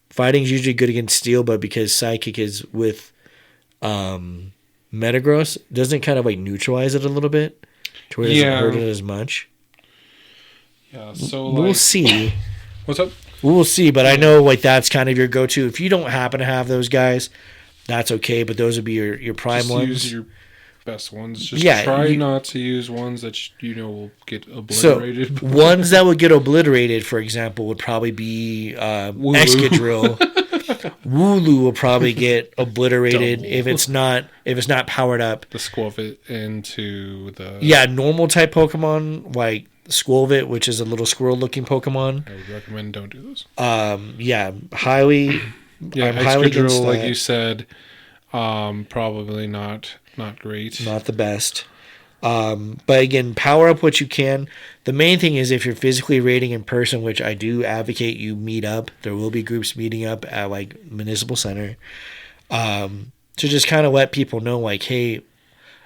fighting's usually good against Steel, but because Psychic is with Metagross, doesn't kind of like neutralize it a little bit to where it doesn't hurt it as much. Yeah, so we'll see. What's up? We'll see, but I know like that's kind of your go-to. If you don't happen to have those guys, that's okay. But those would be your prime just ones. Use your best ones. Just try not to use ones that will get obliterated. So ones that would get obliterated, for example, would probably be Excadrill. Wooloo will probably get obliterated if it's not powered up. The Squirtle into the normal type Pokemon like Squirtle, which is a little squirrel-looking Pokemon. I would recommend don't do those. Highly. Excadrill, like you said, probably not great. Not the best. But again, power up what you can. The main thing is if you're physically raiding in person, which I do advocate you meet up. There will be groups meeting up at like Municipal Center. To just kind of let people know like, hey.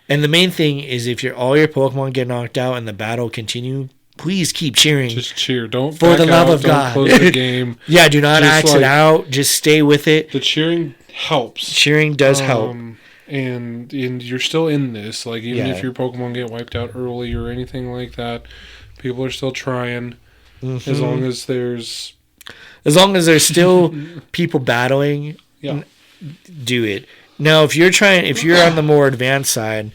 And the main thing is if all your Pokemon get knocked out and the battle continue, please keep cheering. Just cheer. Don't for the love of God. Close the game. Do not exit out. Just stay with it. The cheering helps. Cheering does help. And you're still in this. Like even if your Pokemon get wiped out early or anything like that, people are still trying. As long as there's still people battling, do it. Now, if you're on the more advanced side,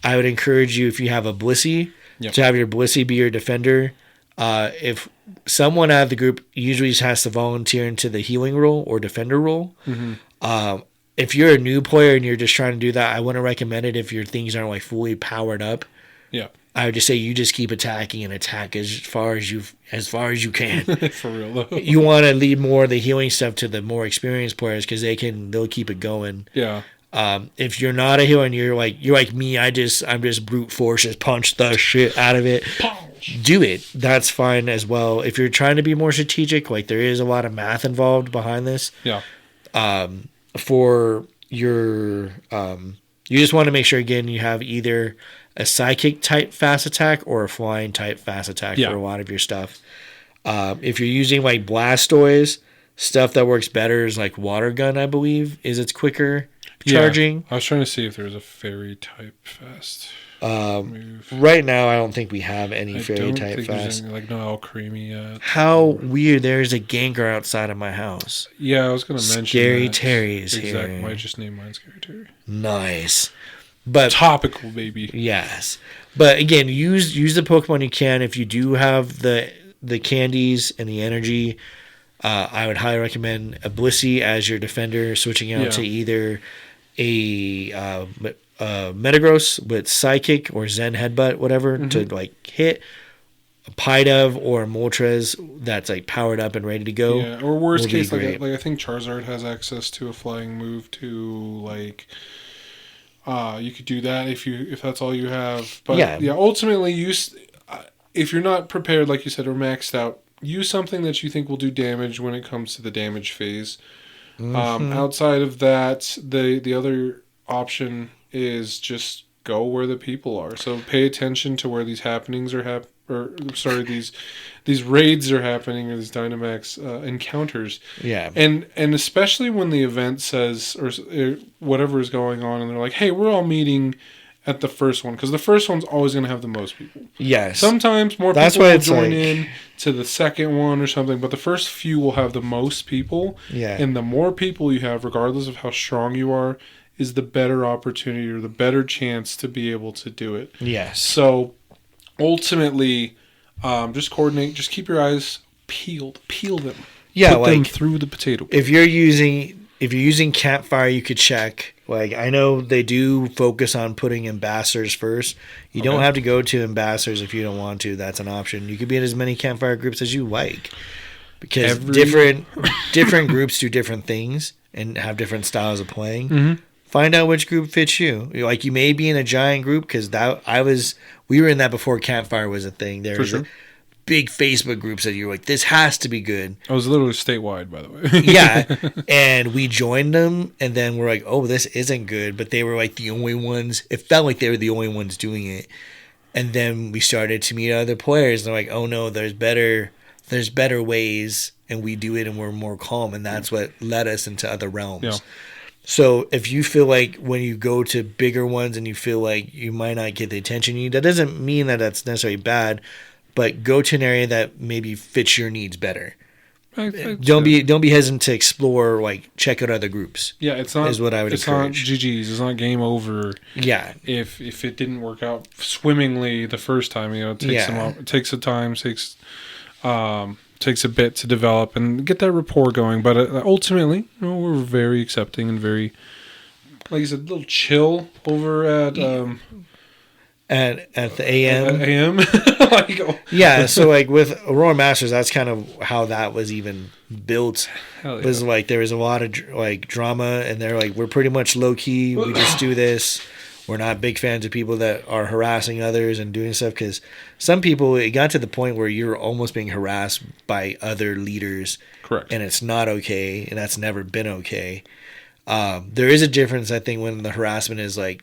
I would encourage you, if you have a Blissey, to have your Blissey be your defender. If someone out of the group usually has to volunteer into the healing role or defender role, if you're a new player and you're just trying to do that, I wouldn't recommend it if your things aren't like fully powered up. Yeah. I would just say you just keep attacking and attack as far as you can. For real though. You want to leave more of the healing stuff to the more experienced players because they'll keep it going. Yeah. If you're not a healer and you're like me, I'm just brute force, just punch the shit out of it. Do it. That's fine as well. If you're trying to be more strategic, like there is a lot of math involved behind this. Yeah. For your you just want to make sure again you have either a psychic type fast attack or a flying type fast attack for a lot of your stuff. If you're using like Blastoise, stuff that works better is like Water Gun, I believe, is its quicker charging. I was trying to see if there's a fairy type fast move. Right now, I don't think we have any fairy type fast. Like no Alcremie yet. How weird! There's a Gengar outside of my house. Yeah, I was going to mention Scary Terry is here. Exactly. Might just name mine Scary Terry. Nice. But topical, baby. Yes, but again, use the Pokemon you can. If you do have the candies and the energy, I would highly recommend a Blissey as your defender, switching out to either a Metagross with Psychic or Zen Headbutt, whatever, to like hit a Pidove or a Moltres that's like powered up and ready to go. Yeah, or worst case, like I think Charizard has access to a flying move to like. You could do that if that's all you have. But ultimately, if you're not prepared, like you said, or maxed out, use something that you think will do damage when it comes to the damage phase. Outside of that, the other option is just go where the people are. So pay attention to where these happenings are these raids are happening, or these Dynamax encounters. Yeah. And especially when the event says, or whatever is going on, and they're like, hey, we're all meeting at the first one, because the first one's always going to have the most people. Yes. Sometimes more people will join in to the second one or something, but the first few will have the most people. Yeah. And the more people you have, regardless of how strong you are, is the better opportunity or the better chance to be able to do it. Yes. So ultimately, just coordinate. Just keep your eyes peeled. Peel them. Yeah, put them through the potato. If you're using Campfire, you could check. Like, I know they do focus on putting ambassadors first. You don't have to go to ambassadors if you don't want to. That's an option. You could be in as many Campfire groups as you like, because different groups do different things and have different styles of playing. Mm-hmm. Find out which group fits you. Like, you may be in a giant group, because we were in that before Campfire was a thing. There was big Facebook groups that you're like, this has to be good. I was literally statewide, by the way. Yeah, and we joined them, and then we're like, oh, this isn't good. But they were like the only ones. It felt like they were the only ones doing it. And then we started to meet other players, and they're like, oh no, there's better ways, and we do it, and we're more calm, and that's what led us into other realms. Yeah. So if you feel like when you go to bigger ones and you feel like you might not get the attention you need, that doesn't mean that that's necessarily bad, but go to an area that maybe fits your needs better. Don't be hesitant to explore, like, check out other groups. Yeah, it's not. Is what I would encourage. It's not GG's. It's not game over. Yeah. If it didn't work out swimmingly the first time, it takes some time, takes a bit to develop and get that rapport going. But ultimately, we're very accepting and very, like you said, a little chill over at the AM. At AM. Yeah, so like with Aurora Masters, that's kind of how that was even built. Hell yeah. Was like there was a lot of like drama, and they're like, we're pretty much low key. We just do this. We're not big fans of people that are harassing others and doing stuff, because some people, it got to the point where you're almost being harassed by other leaders. Correct. And it's not okay, and that's never been okay. There is a difference, I think, when the harassment is like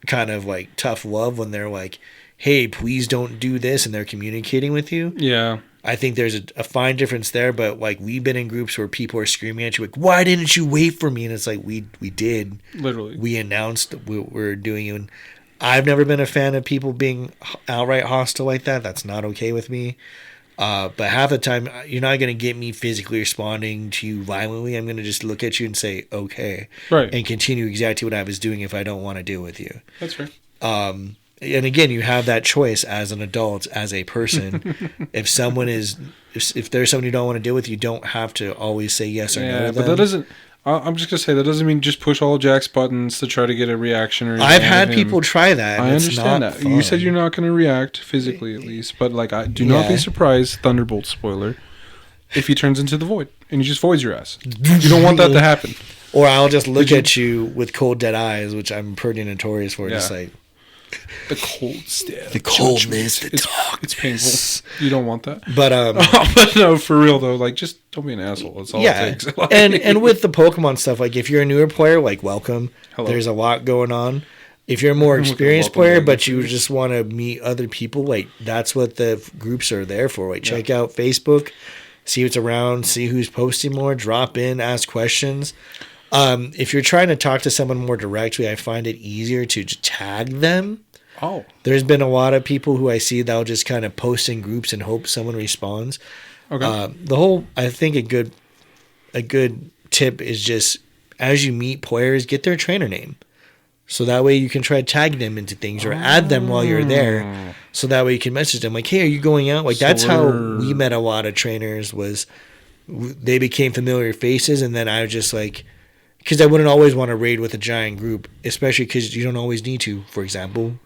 kind of like tough love, when they're like, hey, please don't do this, and they're communicating with you. Yeah. I think there's a fine difference there, but like we've been in groups where people are screaming at you like, why didn't you wait for me? And it's like, we did. Literally. We announced we're doing it. And I've never been a fan of people being outright hostile like that. That's not okay with me. But half the time, you're not going to get me physically responding to you violently. I'm going to just look at you and say, okay. Right. And continue exactly what I was doing if I don't want to deal with you. That's fair. And again, you have that choice as an adult, as a person. If there's someone you don't want to deal with, you don't have to always say yes or no to them. But that doesn't. I'm just gonna say that doesn't mean just push all Jack's buttons to try to get a reaction. Or I've had people try that. I understand that. Fun. You said you're not going to react physically, at least, but like, do not be surprised. Thunderbolt spoiler. If he turns into the void and he just voids your ass, you don't want that to happen. Or I'll just look at you with cold dead eyes, which I'm pretty notorious for. Just like. The cold stare. The coldness. It's painful. You don't want that. But but no, for real though, like, just don't be an asshole. That's all it takes. Like, and with the Pokemon stuff, like, if you're a newer player, like, welcome. Hello. There's a lot going on. If you're a more experienced player, but you just want to meet other people, like, that's what the groups are there for. Like, check out Facebook, see what's around, see who's posting more, drop in, ask questions. If you're trying to talk to someone more directly, I find it easier to tag them. Oh. There's been a lot of people who I see that'll just kind of post in groups and hope someone responds. Okay. I think a good tip is just, as you meet players, get their trainer name. So that way you can try to tag them into things or add them while you're there. So that way you can message them like, hey, are you going out? Like, that's how we met a lot of trainers, was they became familiar faces, and then I was just like, because I wouldn't always want to raid with a giant group, especially because you don't always need to. For example,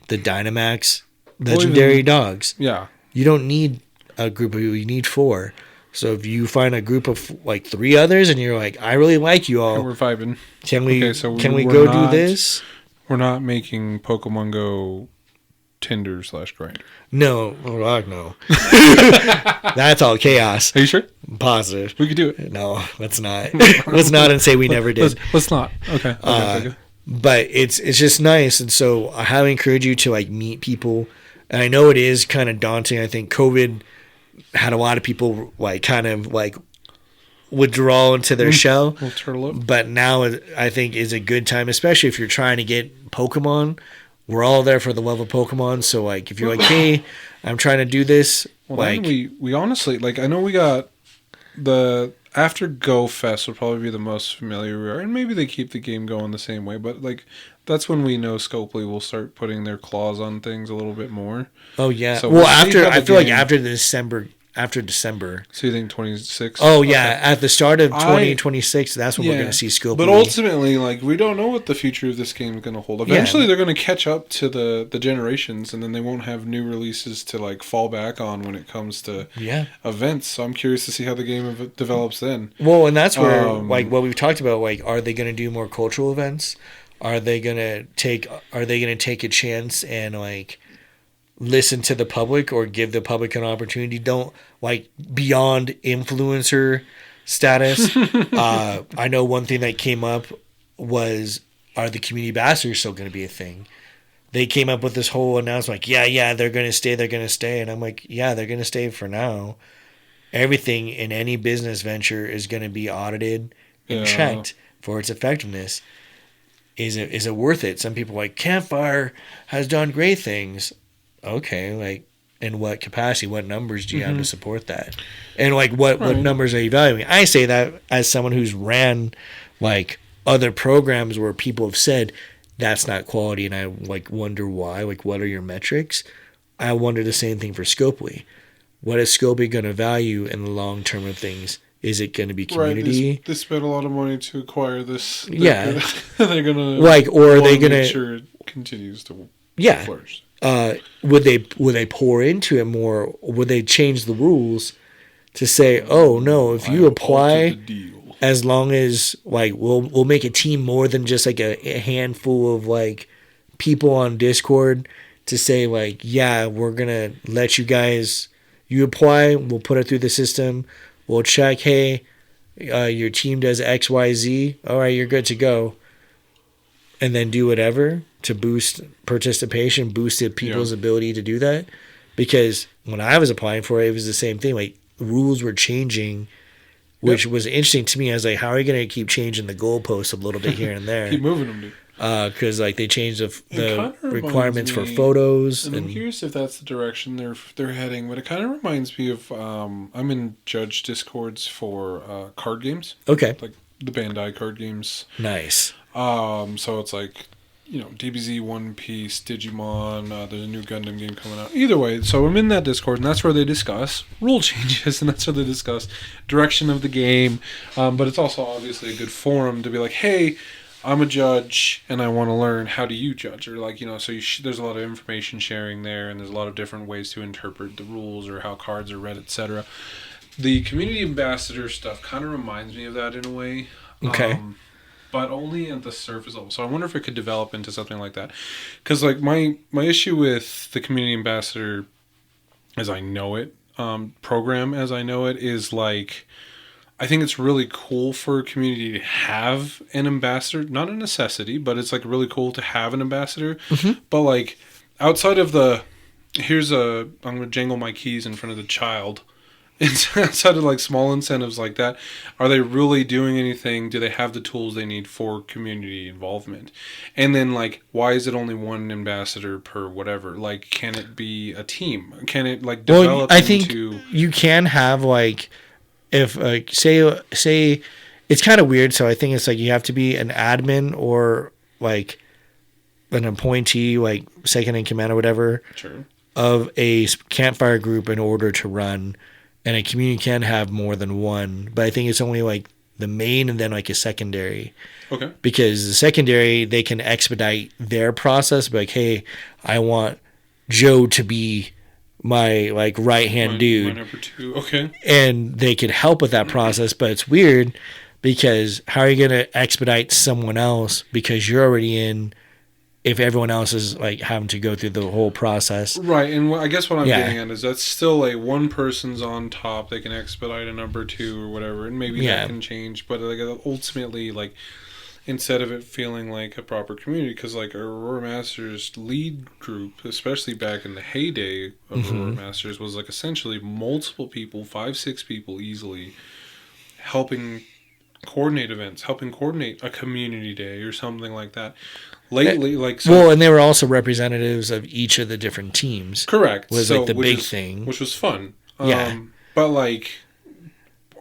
the Dynamax legendary dogs. Yeah. You don't need a group of people. You need 4. So if you find a group of like 3 others and you're like, I really like you all. And we're vibing. Can we go do this? We're not making Pokemon Go Tinder/Grindr. No. Oh, no. That's all chaos. Are you sure? Positive. We could do it. No, let's not. Let's not and say we never did. Let's not. Okay. But it's just nice. And so I highly encourage you to like meet people. And I know it is kind of daunting. I think COVID had a lot of people like kind of like withdraw into their shell. We'll turtle up. But now I think is a good time, especially if you're trying to get Pokemon. We're all there for the love of Pokemon. So like if you're like, hey, I'm trying to do this. Well, like we honestly like I know we got the after Go Fest will probably be the most familiar we are, and maybe they keep the game going the same way, but like that's when we know Scopely will start putting their claws on things a little bit more. Oh yeah. So well, I feel like after December. So you think 26? Oh yeah, at the start of 2026, that's when we're going to see Scopely. But ultimately, like we don't know what the future of this game is going to hold. Eventually, they're going to catch up to the generations, and then they won't have new releases to like fall back on when it comes to events. So I'm curious to see how the game develops then. Well, and that's where like what we've talked about. Like, are they going to do more cultural events? Are they going to take a chance and like listen to the public or give the public an opportunity? Don't like beyond influencer status. I know one thing that came up was, are the community ambassadors still going to be a thing? They came up with this whole announcement like, yeah, they're going to stay. And I'm like, yeah, they're going to stay for now. Everything in any business venture is going to be audited and checked for its effectiveness. Is it worth it? Some people are like, Campfire has done great things. Okay, like in what capacity, what numbers do you have to support that? And like what numbers are you valuing? I say that as someone who's ran like other programs where people have said that's not quality, and I like wonder why. Like, what are your metrics? I wonder the same thing for Scopely. What is Scopely going to value in the long term of things? Is it going to be community? Right, they spent a lot of money to acquire this. They're gonna like, or are they going to make sure it continues to flourish? Would they pour into it more? Would they change the rules to say, oh no, if you apply, as long as like we'll make a team more than just like a handful of like people on Discord to say like, yeah, we're gonna let you guys, you apply, we'll put it through the system, we'll check, hey, your team does XYZ, all right, you're good to go, and then do whatever to boost participation, boosted people's ability to do that. Because when I was applying for it, it was the same thing. Like, rules were changing, which was interesting to me. I was like, how are you going to keep changing the goalposts a little bit here and there? Keep moving them, dude. Because like they changed the requirements for photos. And I'm curious if that's the direction they're heading. But it kind of reminds me of I'm in judge discords for card games. Okay. Like the Bandai card games. Nice. So it's like, you know, DBZ, One Piece, Digimon, there's a new Gundam game coming out. Either way, so I'm in that Discord, and that's where they discuss rule changes, and that's where they discuss direction of the game. But it's also obviously a good forum to be like, hey, I'm a judge, and I want to learn, how do you judge? Or like, you know, so there's a lot of information sharing there, and there's a lot of different ways to interpret the rules or how cards are read, etc. The community ambassador stuff kind of reminds me of that in a way. Okay. But only at the surface level. So I wonder if it could develop into something like that. Because like my issue with the community ambassador, as I know it, program as I know it, is like, I think it's really cool for a community to have an ambassador. Not a necessity, but it's like really cool to have an ambassador. Mm-hmm. But like outside of I'm going to jangle my keys in front of the child. Outside of like small incentives like that, are they really doing anything? Do they have the tools they need for community involvement? And then like, why is it only one ambassador per whatever? Like, can it be a team? Can it like develop I think you can have like, if say it's kind of weird. So I think it's like you have to be an admin or like an appointee, like second in command or whatever, sure, of a campfire group in order to run and a community can have more than one, but I think it's only like the main and then like a secondary. Okay. Because the secondary, they can expedite their process. Like, hey, I want Joe to be my like right hand dude. My number 2. Okay. And they could help with that process, but it's weird because how are you going to expedite someone else because you're already in if everyone else is like having to go through the whole process? Right. And I guess what I'm getting at is that's still a one person's on top. They can expedite a number 2 or whatever, and maybe that can change. But like ultimately, like, instead of it feeling like a proper community, because like Aurora Masters lead group, especially back in the heyday of Aurora Masters, was like essentially multiple people, 5-6 people easily, helping coordinate events, helping coordinate a community day or something like that. Lately, like and they were also representatives of each of the different teams. Correct. Was like the big thing, which was fun. Yeah, but like,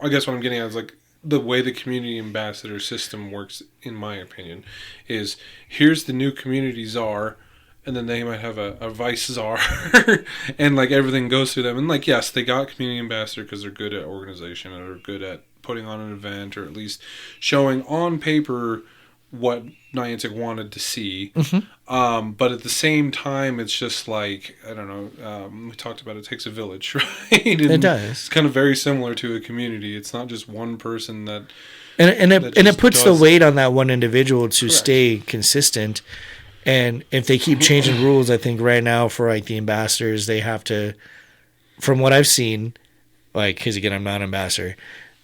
I guess what I'm getting at is like the way the community ambassador system works, in my opinion, is here's the new community czar, and then they might have a vice czar, and like everything goes through them. And like, yes, they got community ambassador because they're good at organization or good at putting on an event or at least showing on paper what Niantic wanted to see. But at the same time, it's just like, I don't know, we talked about it takes a village, right? And it does. It's kind of very similar to a community. It's not just one person that... And it puts the weight on that one individual to stay consistent. And if they keep changing rules, I think right now for like the ambassadors, they have to, from what I've seen, like, because again, I'm not an ambassador,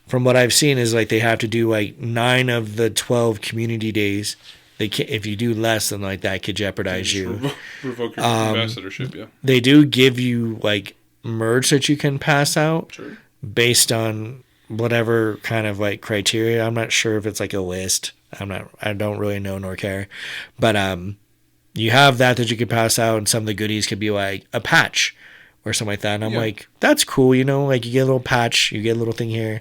from what I've seen is like they have to do like 9 of the 12 community days. They can, if you do less than like that, could jeopardize you. Revoke your ambassadorship. Yeah. They do give you like merch that you can pass out based on whatever kind of like criteria. I'm not sure if it's like a list. I don't really know nor care, but you have that you could pass out, and some of the goodies could be like a patch or something like that. And I'm like, that's cool, you know, like you get a little patch, you get a little thing here.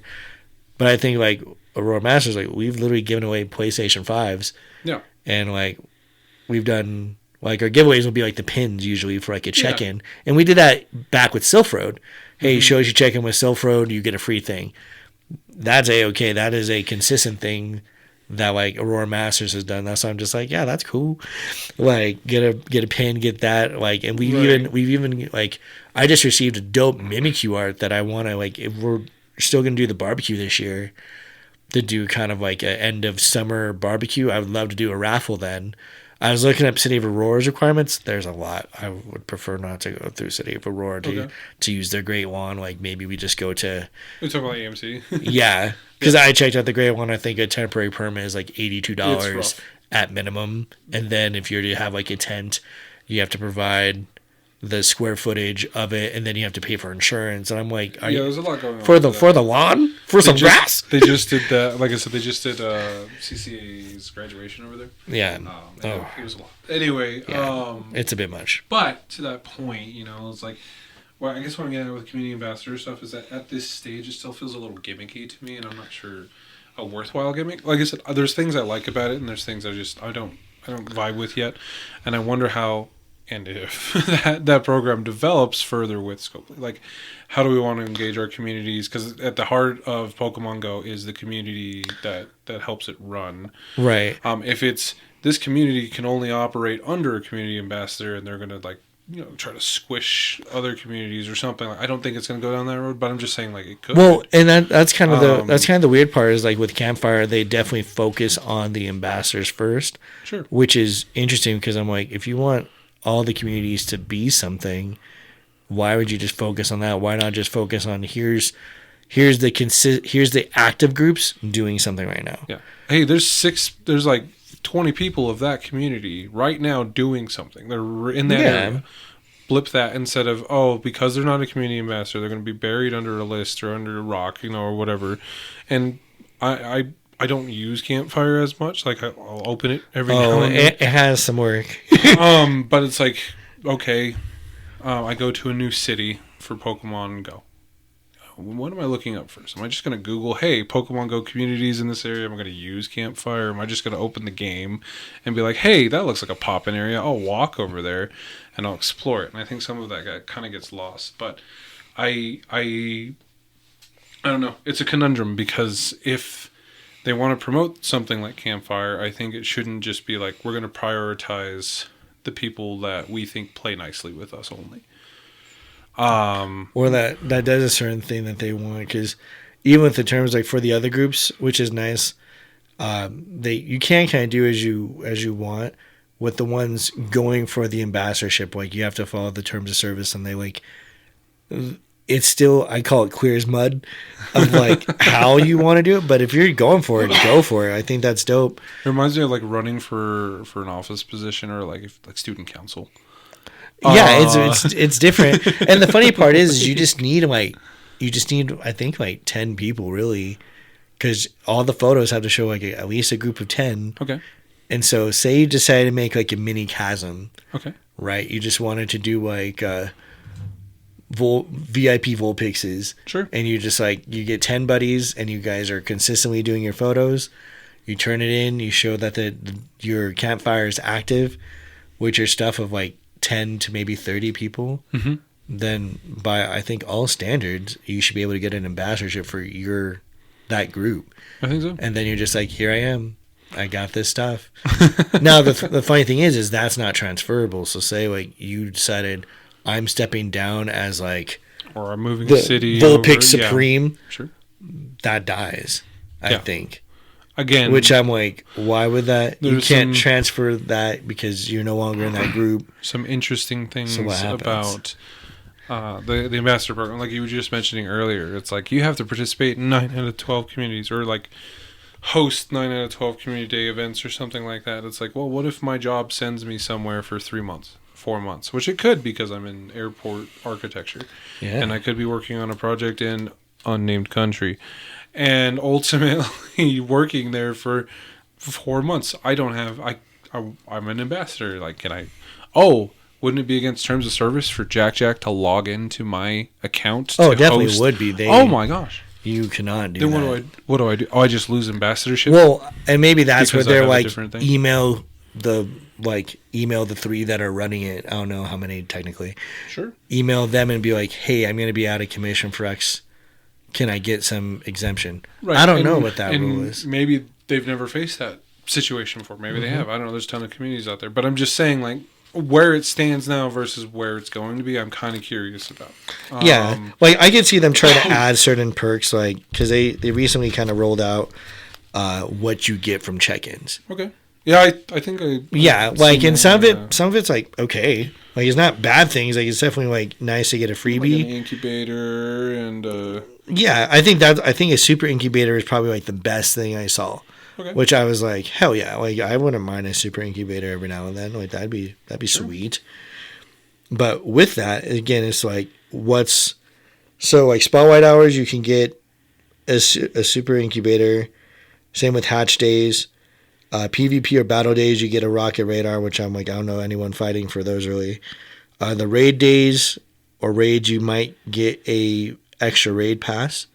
But I think like Aurora Masters, like we've literally given away PlayStation 5s. Yeah. And like we've done like our giveaways will be like the pins usually for like a check-in. And we did that back with Sylph Road. Hey, shows you check in with Sylph Road, you get a free thing. That's okay. That is a consistent thing that like Aurora Masters has done. That's why I'm just like, yeah, that's cool. Like get a pin, get that. Like, and we've even like, I just received a dope Mimikyu art that I want to like, if we're still going to do the barbecue this year, to do kind of like an end of summer barbecue. I would love to do a raffle then. I was looking up City of Aurora's requirements. There's a lot. I would prefer not to go through City of Aurora to use their Great Wand. Like maybe we just go to... We're talking about AMC. Yeah. Because I checked out the Great Wand. I think a temporary permit is like $82 at minimum. And then if you're to have like a tent, you have to provide the square footage of it, and then you have to pay for insurance. And I'm like, there's a lot going on for the lawn, for some grass. They just did that. Like I said, they just did CCA's graduation over there. Yeah. It was a lot. Anyway, it's a bit much. But to that point, you know, it's like, well, I guess what I'm getting at with community ambassador stuff is that at this stage, it still feels a little gimmicky to me, and I'm not sure a worthwhile gimmick. Like I said, there's things I like about it, and there's things I don't vibe with yet, and I wonder how. And if that program develops further with Scopely, like how do we want to engage our communities? Because at the heart of Pokemon Go is the community that helps it run. Right. If it's this community can only operate under a community ambassador, and they're going to like try to squish other communities or something. I don't think it's going to go down that road. But I'm just saying like it could. Well, and that's kind of the weird part is like with Campfire, they definitely focus on the ambassadors first. Sure. Which is interesting because I'm like, if you want all the communities to be something, why would you just focus on that? Why not just focus on here's the active groups doing something right now? Yeah. Hey, there's like 20 people of that community right now doing something. They're in that area. Blip that instead of because they're not a community ambassador, they're going to be buried under a list or under a rock, or whatever. And I don't use Campfire as much. Like I'll open it every now and then. It has some work. But it's like, okay, I go to a new city for Pokemon Go. What am I looking up first? Am I just going to Google, hey, Pokemon Go communities in this area? Am I going to use Campfire? Am I just going to open the game and be like, hey, that looks like a pop-in area. I'll walk over there and I'll explore it. And I think some of that kind of gets lost. But I I don't know. It's a conundrum because if they want to promote something like Campfire, I think it shouldn't just be like, we're going to prioritize the people that we think play nicely with us only. Or that does a certain thing that they want, because even with the terms like for the other groups, which is nice, you can kind of do as you want. With the ones going for the ambassadorship, like you have to follow the terms of service, and they like it's still, I call it clear as mud of like how you want to do it. But if you're going for it, go for it. I think that's dope. It reminds me of like running for an office position or like student council. Yeah, it's different. And the funny part is you just need I think like 10 people really, because all the photos have to show like at least a group of 10. Okay. And so say you decided to make like a mini chasm. Okay. Right? You just wanted to do like VIP Vulpixes. Sure. And you just like, you get 10 buddies and you guys are consistently doing your photos. You turn it in, you show that your campfire is active with your stuff of like 10 to maybe 30 people. Mm-hmm. Then by, I think, all standards, you should be able to get an ambassadorship for that group. I think so. And then you're just like, here I am. I got this stuff. Now, the funny thing is that's not transferable. So say like you decided I'm stepping down as like, or I'm moving the city, Vulpix Supreme. Yeah. Sure. That dies, I think. Again, which I'm like, why would that? You can't transfer that because you're no longer in that group. Some interesting things about the ambassador program, like you were just mentioning earlier. It's like you have to participate in 9 out of 12 communities, or like host 9 out of 12 community day events or something like that. It's like, well, what if my job sends me somewhere for 3 months, 4 months, which it could, because I'm in airport architecture, and I could be working on a project in unnamed country, and ultimately working there for 4 months. I'm an ambassador. Like, wouldn't it be against terms of service for JackJack to log into my account? Oh, definitely would be. Oh my gosh. You cannot do then that. What do I do? Oh, I just lose ambassadorship? Well, and maybe that's where they're like, email the 3 that are running it. I don't know how many technically. Sure. Email them and be like, hey, I'm going to be out of commission for X. Can I get some exemption? Right. I don't know what that rule is. Maybe they've never faced that situation before. Maybe they have. I don't know. There's a ton of communities out there. But I'm just saying, like, where it stands now versus where it's going to be, I'm kind of curious about. Yeah. Like, I could see them try to add certain perks, like, because they recently kind of rolled out what you get from check-ins. Okay. Yeah, I think yeah, like, and some of it's, like, okay. Like, it's not bad things. Like, it's definitely, like, nice to get a freebie. Like an incubator and... Yeah, I think a super incubator is probably, like, the best thing I saw. Okay. Which I was like, hell yeah. Like, I wouldn't mind a super incubator every now and then. Like, that'd be sweet. But with that, again, it's like, so like spotlight hours, you can get a super incubator. Same with hatch days. PvP or battle days, you get a rocket radar, which I'm like, I don't know anyone fighting for those really. The raid days or raids, you might get a extra raid pass.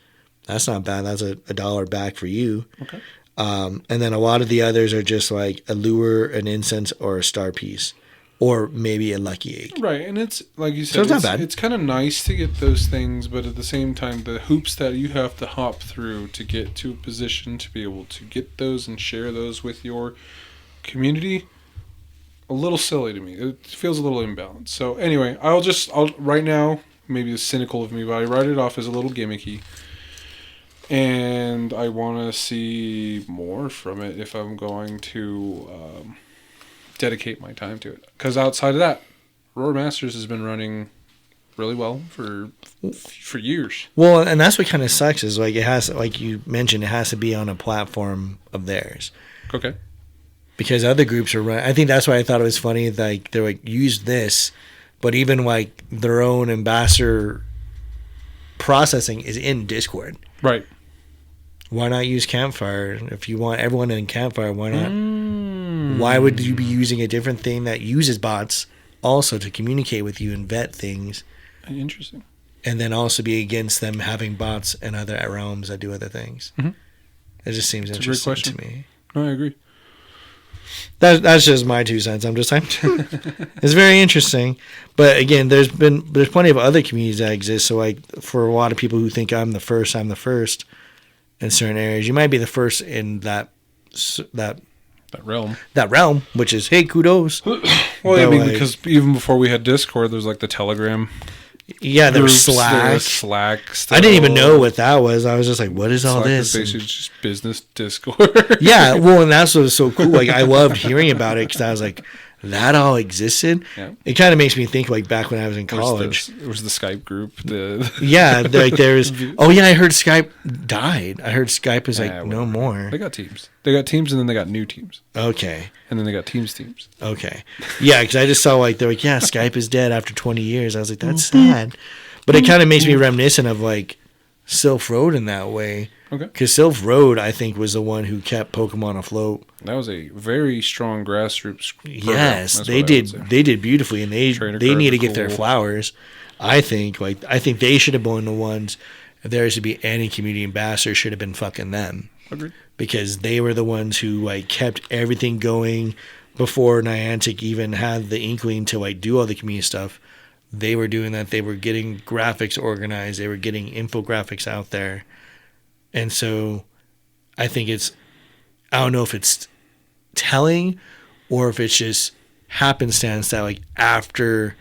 That's not bad. That's $1 back for you. Okay. And then a lot of the others are just like a lure, an incense, or a star piece, or maybe a lucky egg. Right, and it's like you said, so it's not bad. It's kind of nice to get those things, but at the same time, the hoops that you have to hop through to get to a position to be able to get those and share those with your community, a little silly to me. It feels a little imbalanced. So anyway, I'll right now, maybe it's cynical of me, but I write it off as a little gimmicky. And I want to see more from it if I'm going to dedicate my time to it. Because outside of that, Roar Masters has been running really well for years. Well, and that's what kind of sucks is like it has, like you mentioned, it has to be on a platform of theirs. Okay. Because other groups are running. I think that's why I thought it was funny. Like they're like, use this, but even like their own ambassador processing is in Discord. Right. Why not use Campfire? If you want everyone in Campfire, why not? Why would you be using a different thing that uses bots also to communicate with you and vet things? Interesting. And then also be against them having bots in other realms that do other things. Mm-hmm. It just seems interesting to me. No, I agree. That's just my 2 cents. I'm just saying it's very interesting. But again, there's plenty of other communities that exist. So like for a lot of people who think I'm the first in certain areas. You might be the first in that realm, which is hey, kudos. Well, I mean, like, because even before we had Discord, there's like the Telegram. Yeah, there was Slack. I didn't even know what that was. I was just like, what is all this? Slack is basically just business Discord. Yeah, well, and that's what was so cool. Like, I loved hearing about it because I was like, that all existed. Yeah. It kind of makes me think like back when I was in college. It was the Skype group. Yeah, like there's. Oh yeah, I heard Skype died. I heard Skype is like no more. They got Teams. They got Teams, and then they got new Teams. Okay. And then they got Teams. Okay. Yeah, because I just saw like they're like, yeah, Skype is dead after 20 years. I was like, that's sad, but it kind of makes me reminiscent of like Sylph Road in that way. Okay. Because Sylph Road, I think, was the one who kept Pokemon afloat. That was a very strong grassroots program. Yes, they did. They did beautifully, and they need to get their flowers. I think they should have been the ones. If there should be any community ambassador, should have been fucking them. Agreed. Because they were the ones who like kept everything going before Niantic even had the inkling to like do all the community stuff. They were doing that. They were getting graphics organized. They were getting infographics out there. And so I think I don't know if it's telling or if it's just happenstance that like after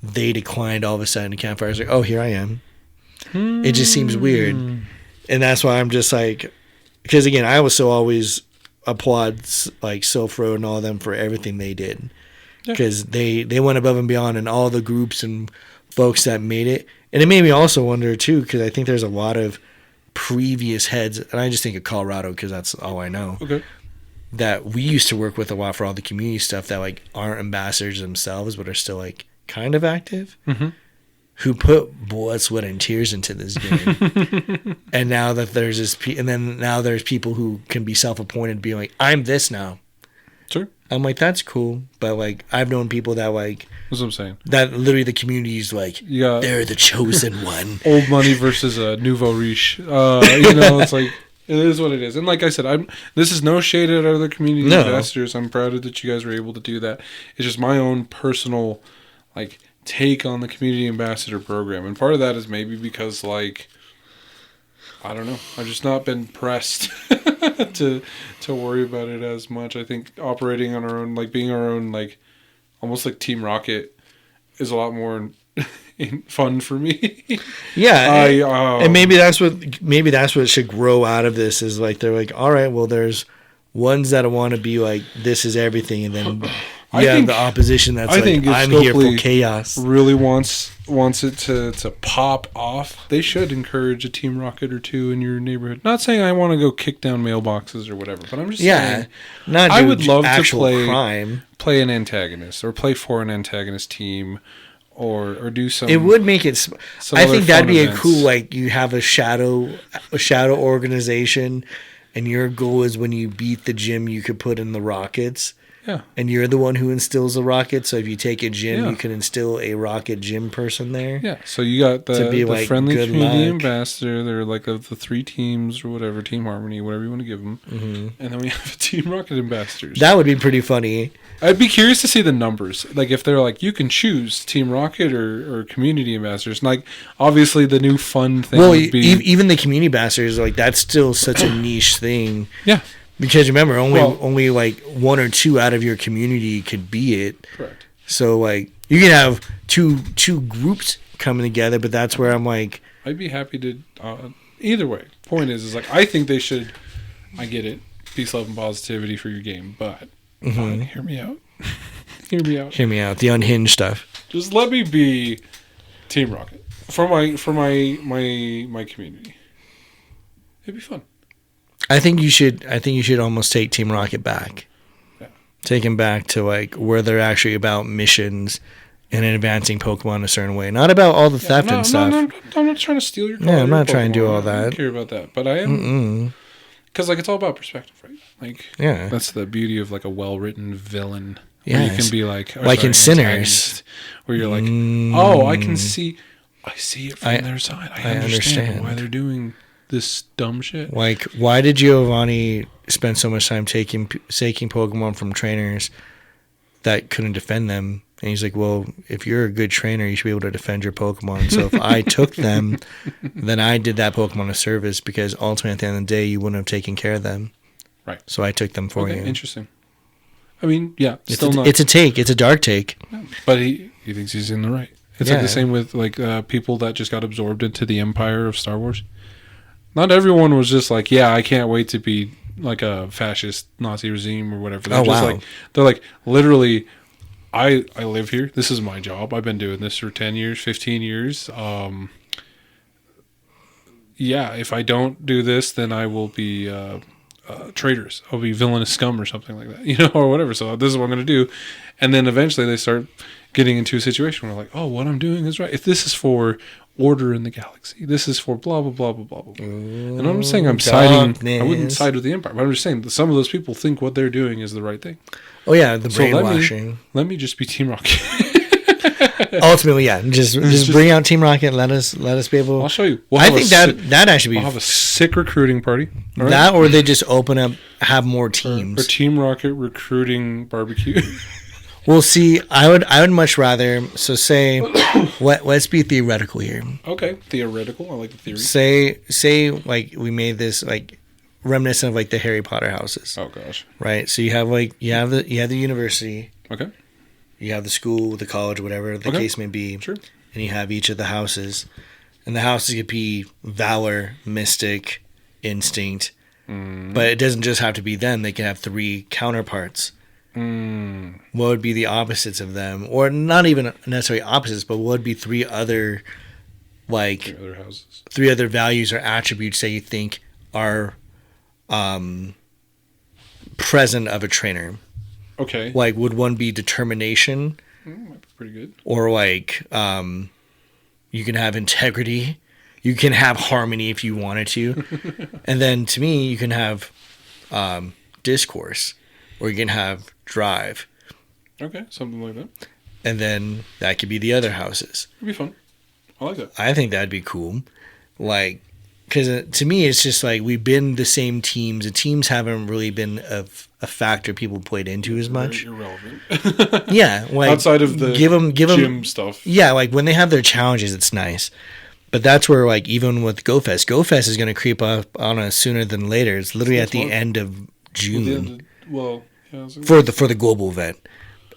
they declined all of a sudden, Campfire's like, oh, here I am. It just seems weird. And that's why I'm just like, because again, I also always applaud like Sylph Road and all of them for everything they did. Because they went above and beyond in all the groups and folks that made it. And it made me also wonder too, because I think there's a lot of previous heads, and I just think of Colorado because that's all I know. Okay. That we used to work with a lot for all the community stuff that like aren't ambassadors themselves, but are still like kind of active. Mm-hmm. Who put blood, sweat, and tears into this game, and now that there's this, and then now there's people who can be self-appointed, being like, I'm this now. Sure. I'm like, that's cool, but like I've known people that like. That's what I'm saying. That literally the community's like, they're the chosen one. Old money versus nouveau riche. It's like it is what it is. And like I said, this is no shade at other community ambassadors. I'm proud that you guys were able to do that. It's just my own personal like take on the community ambassador program, and part of that is maybe because like I don't know, I've just not been pressed to worry about it as much. I think operating on our own, like being our own, like almost like Team Rocket, is a lot more fun for me. Yeah, and maybe that's what should grow out of this is like they're like, all right, well, there's ones that want to be like this is everything, and then you have the opposition that's like I'm here for chaos. Really wants it to pop off. They should encourage a Team Rocket or two in your neighborhood. Not saying I want to go kick down mailboxes or whatever, but I'm just saying I would love to play an antagonist or play for an antagonist team. Or do some. It would make it. I think that'd be events. A cool like you have a shadow organization, and your goal is when you beat the gym, you could put in the rockets. Yeah. And you're the one who instills the rocket. So if you take a gym, you can instill a rocket gym person there. Yeah. So you got the like, friendly community ambassador. They're like of the 3 teams or whatever, Team Harmony, whatever you want to give them. Mm-hmm. And then we have a Team Rocket ambassadors. That would be pretty funny. I'd be curious to see the numbers. Like if they're like, you can choose Team Rocket or community ambassadors. And like obviously the new fun thing would be... even the community ambassadors, like that's still such a niche thing. Yeah. Because remember, only like 1 or 2 out of your community could be it. Correct. So like you can have two groups coming together, but that's where I'm like, I'd be happy to. Either way, point is like I think they should. I get it, peace, love, and positivity for your game, but hear me out. Hear me out. Hear me out. The unhinged stuff. Just let me be Team Rocket for my community. It'd be fun. I think you should almost take Team Rocket back. Yeah. Take him back to like where they're actually about missions and advancing Pokemon a certain way, not about all the theft and stuff. I'm not trying to steal your. Yeah, I'm not trying to do all that. I don't care about that, but I am. Because like it's all about perspective, right? Like that's the beauty of like a well-written villain. Yeah, you can be like in Sinners, where you're like, oh, I see it from their side. I understand why they're doing this dumb shit. Like, why did Giovanni spend so much time taking Pokemon from trainers that couldn't defend them? And he's like, well, if you're a good trainer, you should be able to defend your Pokemon. So if I took them, then I did that Pokemon a service, because ultimately at the end of the day, you wouldn't have taken care of them. Right. So I took them for you. Interesting. I mean, yeah, it's a take. It's a dark take. Yeah, but he thinks he's in the right. It's like the same with like people that just got absorbed into the empire of Star Wars. Not everyone was just like, yeah, I can't wait to be like a fascist Nazi regime or whatever. They're like literally, I live here. This is my job. I've been doing this for 10 years, 15 years. Yeah, if I don't do this, then I will be traitors. I'll be villainous scum or something like that, or whatever. So this is what I'm going to do. And then eventually they start getting into a situation where like, oh, what I'm doing is right. If this is for order in the galaxy, this is for blah, blah, blah, blah, blah, blah. And I'm not saying I'm siding. I wouldn't side with the Empire, but I'm just saying that some of those people think what they're doing is the right thing. Oh, yeah, the brainwashing. Let me just be Team Rocket. Ultimately, yeah. Just bring out Team Rocket. Let us be able. I'll show you. I think that actually be. We'll have a sick recruiting party. Right? That, or they just open up, have more teams. Or Team Rocket recruiting barbecue. We'll see. I would much rather. So say, let's be theoretical here. Okay, theoretical. I like the theory. Say like we made this like reminiscent of like the Harry Potter houses. Oh gosh. Right. So you have the university. Okay. You have the school, the college, whatever the case may be. Sure. And you have each of the houses, and the houses could be valor, mystic, instinct, but it doesn't just have to be them. They can have 3 counterparts. What would be the opposites of them, or not even necessarily opposites, but what would be 3 other, like 3 other houses, 3 other values or attributes that you think are present of a trainer? Okay. Like, would one be determination? Might be pretty good. Or like, you can have integrity. You can have harmony if you wanted to. And then to me, you can have discourse, or you can have drive. Okay, something like that. And then that could be the other houses. It'd be fun. I like that. I think that'd be cool. Like, because to me, it's just like we've been the same teams. The teams haven't really been a factor people played into as much. Very irrelevant. Yeah, like outside of the give them gym stuff. Yeah, like when they have their challenges, it's nice. But that's where, like, even with GoFest is going to creep up on us sooner than later. It's literally at the end of June. For the global event.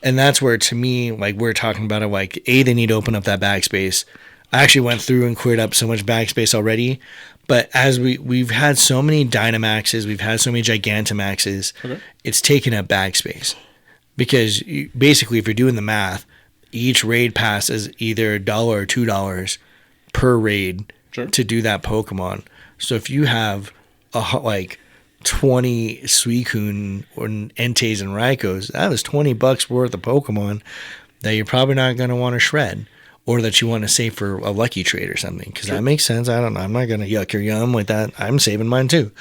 And that's where, to me, like, we're talking about it, like, they need to open up that backspace. I actually went through and cleared up so much backspace already. But as we've had so many Dynamaxes, we've had so many Gigantamaxes, it's taken up backspace. Because basically, if you're doing the math, each raid pass is either $1 or $2 per raid to do that Pokemon. So if you have like 20 Suicune or Entei and Raikos, that was $20 worth of Pokemon that you're probably not going to want to shred, or that you want to save for a lucky trade or something. Because that makes sense. I don't know. I'm not going to yuck your yum like that. I'm saving mine too.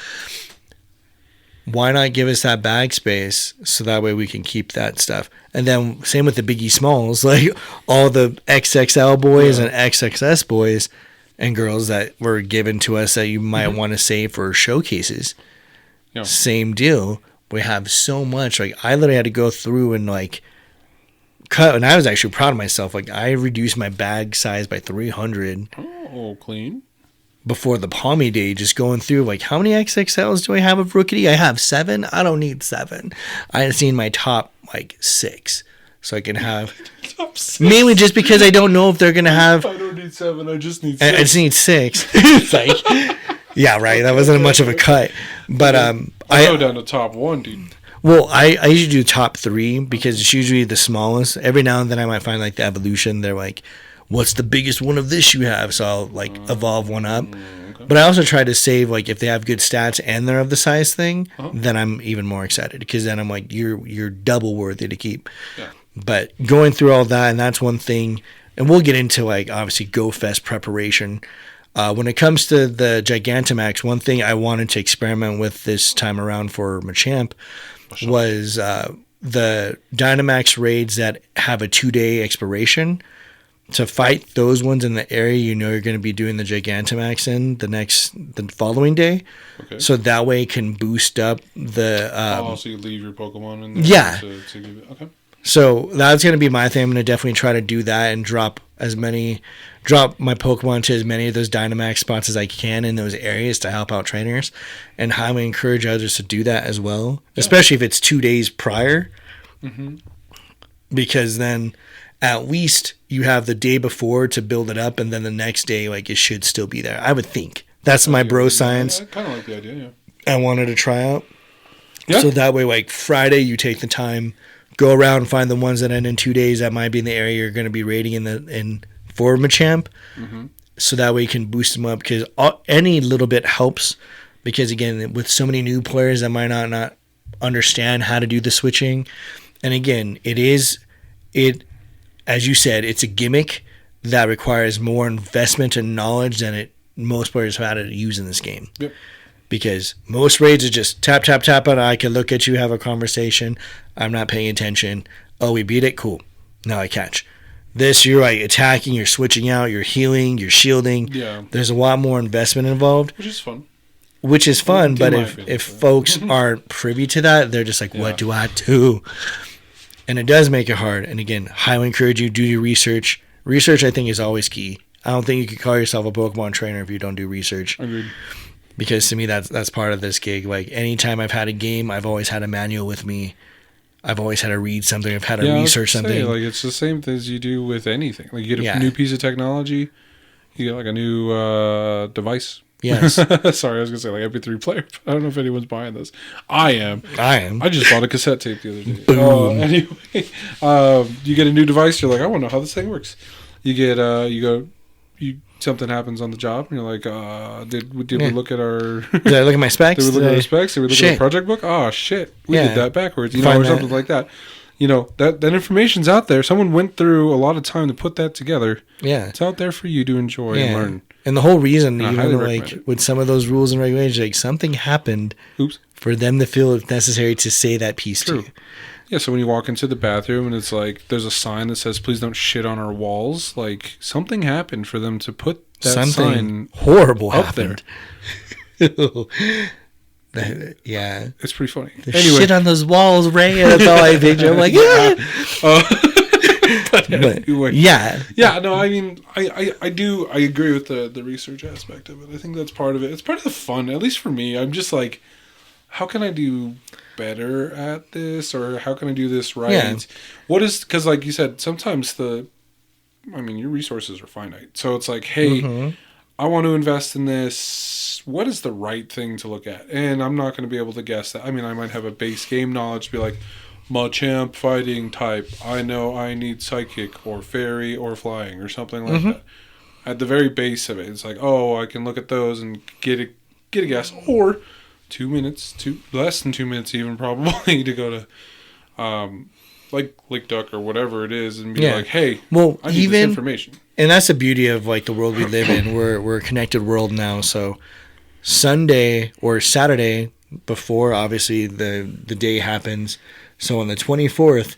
Why not give us that bag space so that way we can keep that stuff? And then same with the Biggie Smalls, like all the XXL boys and XXS boys and girls that were given to us that you might want to save for showcases. Yeah. Same deal. We have so much. Like, I literally had to go through and like cut, and I was actually proud of myself. Like, I reduced my bag size by 300. Oh, clean. Before the Pawmi day, just going through, like, how many XXLs do I have of Rookie? I have 7. I don't need 7. I had seen my top, like, 6. So I can have... Top 6? Mainly just because I don't know if they're going to have... I don't need 7. I just need 6. I just need 6. It's like... Yeah, right. That wasn't much of a cut. But I go down to top 1, dude. Well, I usually do top 3 because it's usually the smallest. Every now and then I might find, like, the evolution. They're like... What's the biggest one of this you have? So I'll, like, evolve one up. Okay. But I also try to save, like, if they have good stats and they're of the size thing, then I'm even more excited. Because then I'm like, you're double worthy to keep. Yeah. But going through all that, and that's one thing, and we'll get into, like, obviously GoFest preparation. When it comes to the Gigantamax, one thing I wanted to experiment with this time around for Machamp was the Dynamax raids that have a 2-day expiration. to fight those ones in the area you're going to be doing the Gigantamax in the following day. Okay. So that way it can boost up the... so you leave your Pokemon in there? Yeah. To give it, okay. So that's going to be my thing. I'm going to definitely try to do that and drop my Pokemon to as many of those Dynamax spots as I can in those areas to help out trainers, and highly encourage others to do that as well, especially if it's 2 days prior. Mm-hmm. Because then at least you have the day before to build it up, and then the next day, like, it should still be there. I would think. That's my bro science. I kind of like the idea, yeah. I wanted to try out. Yeah. So that way, like, Friday, you take the time, go around and find the ones that end in 2 days that might be in the area you're going to be raiding for Machamp. Mm-hmm. So that way you can boost them up, because any little bit helps. Because, again, with so many new players that might not understand how to do the switching. And, again, as you said, it's a gimmick that requires more investment and knowledge than most players have had to use in this game. Yep. Because most raids are just tap, tap, tap, and I can look at you, have a conversation. I'm not paying attention. Oh, we beat it? Cool. Now I catch. This, you're like attacking, you're switching out, you're healing, you're shielding. Yeah. There's a lot more investment involved. Which is fun. But if folks aren't privy to that, they're just like, what do I do? And it does make it hard. And again, highly encourage you, do your research. Research, I think, is always key. I don't think you could call yourself a Pokemon trainer if you don't do research. Agreed. Because to me, that's part of this gig. Like, anytime I've had a game, I've always had a manual with me. I've always had to read something. I've had to research something. Like, it's the same thing as you do with anything. Like, you get a new piece of technology, you get like a new device. Yes. Sorry, I was going to say like MP3 player. I don't know if anyone's buying this. I am. I just bought a cassette tape the other day. Boom. Anyway, you get a new device. You're like, I want to know how this thing works. You get, something happens on the job, and you're like, did we look at our... Did I look at my specs? Did we look at our specs? Did we look at our project book? Oh, shit. We did that backwards. Or something like that. That information's out there. Someone went through a lot of time to put that together. Yeah. It's out there for you to enjoy and learn. And the whole reason, with some of those rules and regulations, like, something happened for them to feel it necessary to say that piece to you. Yeah, so when you walk into the bathroom and it's like, there's a sign that says, please don't shit on our walls, like, something happened for them to put that sign horrible up happened. There. Yeah. It's pretty funny. Anyway. Shit on those walls, Ray. That's all I picture. I'm like, Yeah, no, I mean, I agree with the research aspect of it. I think that's part of it. It's part of the fun, at least for me. I'm just like, how can I do better at this, or how can I do this right? Yeah. Because like you said, sometimes your resources are finite. So it's like, hey, I want to invest in this. What is the right thing to look at? And I'm not going to be able to guess that. I mean, I might have a base game knowledge to be like, Machamp fighting type. I know I need psychic or fairy or flying or something like that. At the very base of it, it's like, oh, I can look at those and get a guess. Or 2 minutes, less than 2 minutes even probably, to go to like Lick Duck or whatever it is and be like, hey, I need this information. And that's the beauty of like the world we live in. We're a connected world now. So Sunday or Saturday before obviously the day happens. So on the 24th,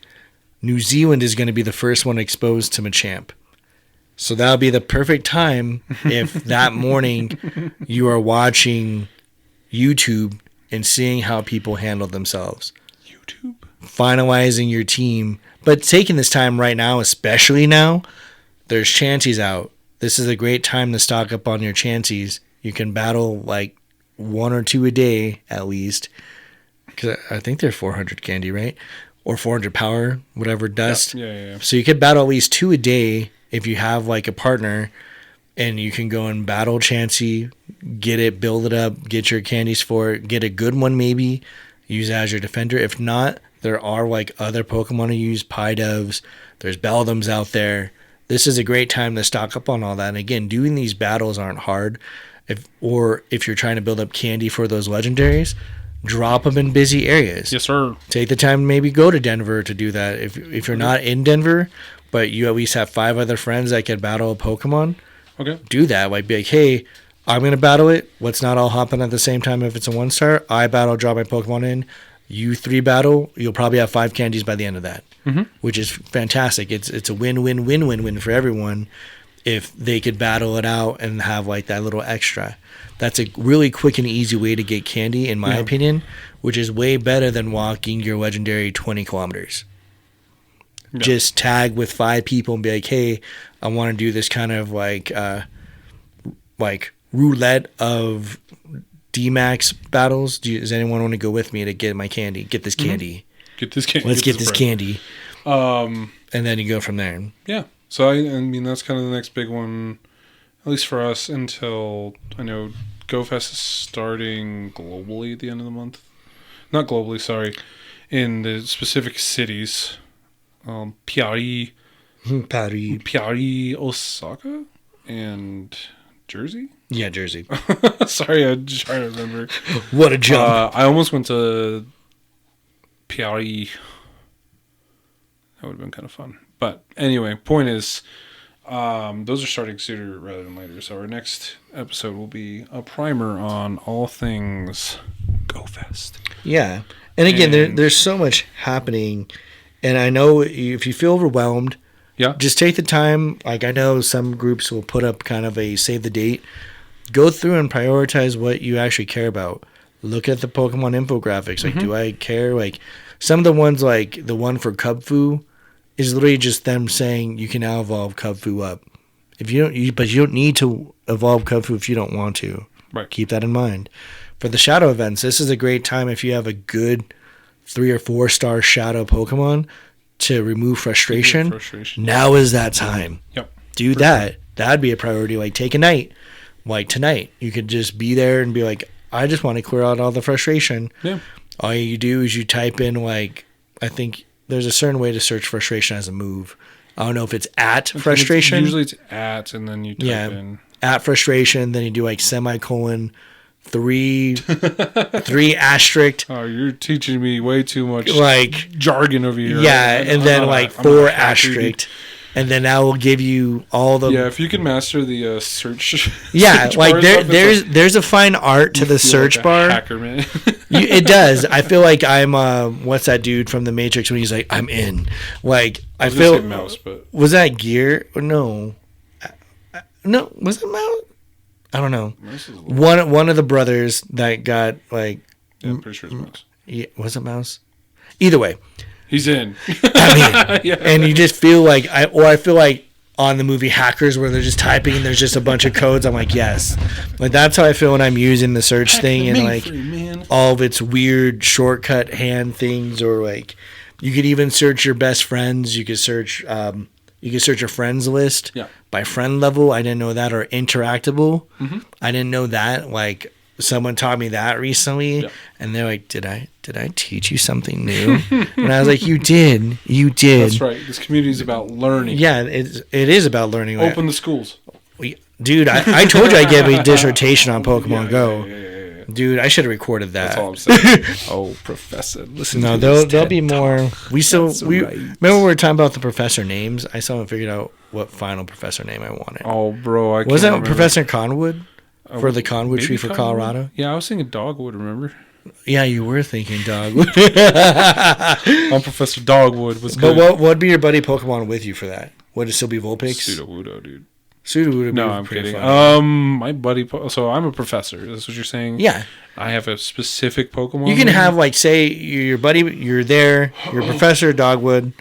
New Zealand is going to be the first one exposed to Machamp. So that'll be the perfect time if that morning you are watching YouTube and seeing how people handle themselves. YouTube? Finalizing your team. But taking this time right now, especially now, there's Chanseys out. This is a great time to stock up on your Chanseys. You can battle like 1 or 2 a day at least. Because I think they're 400 candy, right? Or 400 power, whatever, dust. Yeah. So you could battle at least 2 a day if you have like a partner, and you can go and battle Chansey, get it, build it up, get your candies for it, get a good one maybe, use it as your defender. If not, there are like other Pokemon to use, Pidoves, there's Beldums out there. This is a great time to stock up on all that. And again, doing these battles aren't hard. If you're trying to build up candy for those legendaries, drop them in busy areas. Yes, sir. Take the time to maybe go to Denver to do that. If you're not in Denver, but you at least have 5 other friends that can battle a Pokemon, do that. Like, be like, hey, I'm going to battle it. Let's not all hop in at the same time if it's a 1-star. I battle, drop my Pokemon in. You 3 battle, you'll probably have 5 candies by the end of that, which is fantastic. It's a win-win-win-win-win for everyone if they could battle it out and have like that little extra. That's a really quick and easy way to get candy, in my opinion, which is way better than walking your legendary 20 kilometers. Yeah. Just tag with 5 people and be like, hey, I want to do this kind of like roulette of DMax battles. Does anyone want to go with me to get my candy? Get this candy. Get this candy. Let's get this candy. And then you go from there. Yeah. So, I mean, that's kind of the next big one, at least for us, until I know GoFest is starting globally at the end of the month. Not globally, sorry. In the specific cities. Paris, Osaka, and Jersey? Yeah, Jersey. Sorry, I'm just trying to remember. What a jump. I almost went to Paris. That would have been kind of fun. But anyway, point is, those are starting sooner rather than later. So our next episode will be a primer on all things GoFest. Yeah. And again, there's so much happening. And I know if you feel overwhelmed, just take the time. Like, I know some groups will put up kind of a save the date. Go through and prioritize what you actually care about. Look at the Pokemon infographics. Like, do I care? Like, some of the ones, like the one for Cubfu, is literally just them saying you can now evolve Cubfu up. But you don't need to evolve Cubfu if you don't want to. Right. Keep that in mind. For the Shadow events, this is a great time if you have a good 3 or 4 star Shadow Pokemon to remove frustration. Now is that time. Yep. Do that. Sure. That'd be a priority. Like, take a night. Like tonight, you could just be there and be like, I just want to clear out all the frustration. Yeah. All you do is you type in, like, I think there's a certain way to search frustration as a move. I don't know if it's at frustration. Usually it's at, and then you type in. At frustration, then you do like semicolon 3 asterisk. Oh, you're teaching me way too much like jargon over here. Yeah, and then like 4 asterisk. And then that will give you all the... Yeah, if you can master the search... Yeah, search like there's a fine art to the search like bar. Hacker, man. It does. I feel like I'm... what's that dude from The Matrix when he's like, I'm in? Like, I feel... Say Mouse, but... Was that Gear? Or no. No, was it Mouse? I don't know. One of the brothers that got, like... Yeah, I'm pretty sure it's Mouse. Yeah, was it Mouse? Either way. He's in. I mean, and you just feel like I feel like on the movie Hackers where they're just typing and there's just a bunch of codes. I'm like, yes, like that's how I feel when I'm using the search thing and like all of its weird shortcut hand things. Or like you could even search your best friends. You could search your friends list by friend level. I didn't know that. Or interactable. I didn't know that. Like someone taught me that recently, and they're like, "Did I teach you something new?" And I was like, "You did. That's right. This community is about learning. Yeah, it is about learning. Open the schools, dude. I told you I gave a dissertation on Pokemon Go. Yeah. Dude, I should have recorded that. That's all I'm saying. Oh, Professor, listen. No, there'll be more. Remember we were talking about the professor names. I still haven't figured out what final professor name I wanted. Oh, bro, was that Professor Conwood? For the Conwood tree for Colorado? Yeah, I was thinking Dogwood, remember? Yeah, you were thinking Dogwood. I'm Professor Dogwood. Was good. But what would be your buddy Pokemon with you for that? Would it still be Vulpix? Sudowoodo, dude. Sudowoodo. No, I'm kidding. My buddy... So I'm a professor. That's what you're saying? Yeah. I have a specific Pokemon. You can have, like, say, your buddy, you're there, you're Professor Dogwood,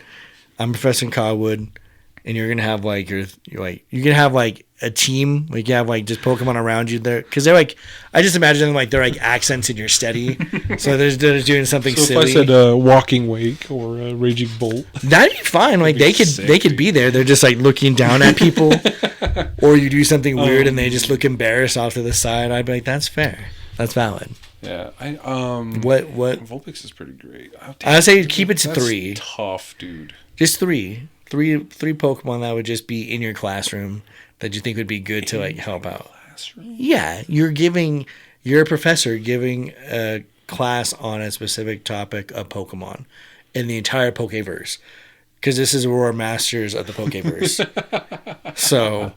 I'm Professor Cogwood, and you're going to have, like, you can have, like, a team, like you have like just Pokemon around you there, because they're like, I just imagine them like they're like accents in your steady, so they're doing something silly. If I said Walking Wake or Raging Bolt, that'd be fine. Like they could be there. They're just like looking down at people, or you do something weird and they just look embarrassed off to the side. I'd be like, that's fair, that's valid. Yeah, what Vulpix is pretty great. I say keep it to 3. Tough, dude. Just 3 Pokemon that would just be in your classroom that you think would be good to like help out. Yeah, you're a professor giving a class on a specific topic of Pokemon in the entire Pokeverse, because this is where we're masters of the Pokeverse. So,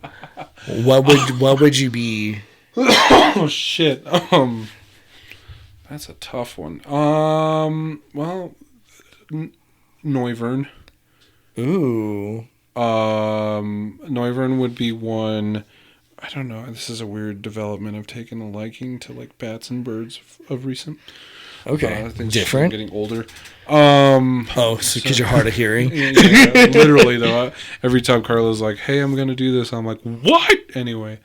what would you be? Oh shit! That's a tough one. Well, Noivern. Ooh. Noivern would be one. I don't know. This is a weird development. I've taken a liking to like bats and birds of recent. Okay. Different. Getting older. So because you're hard of hearing. Yeah, literally though. Every time Carla's like, "Hey, I'm gonna do this," I'm like, "What?" Anyway.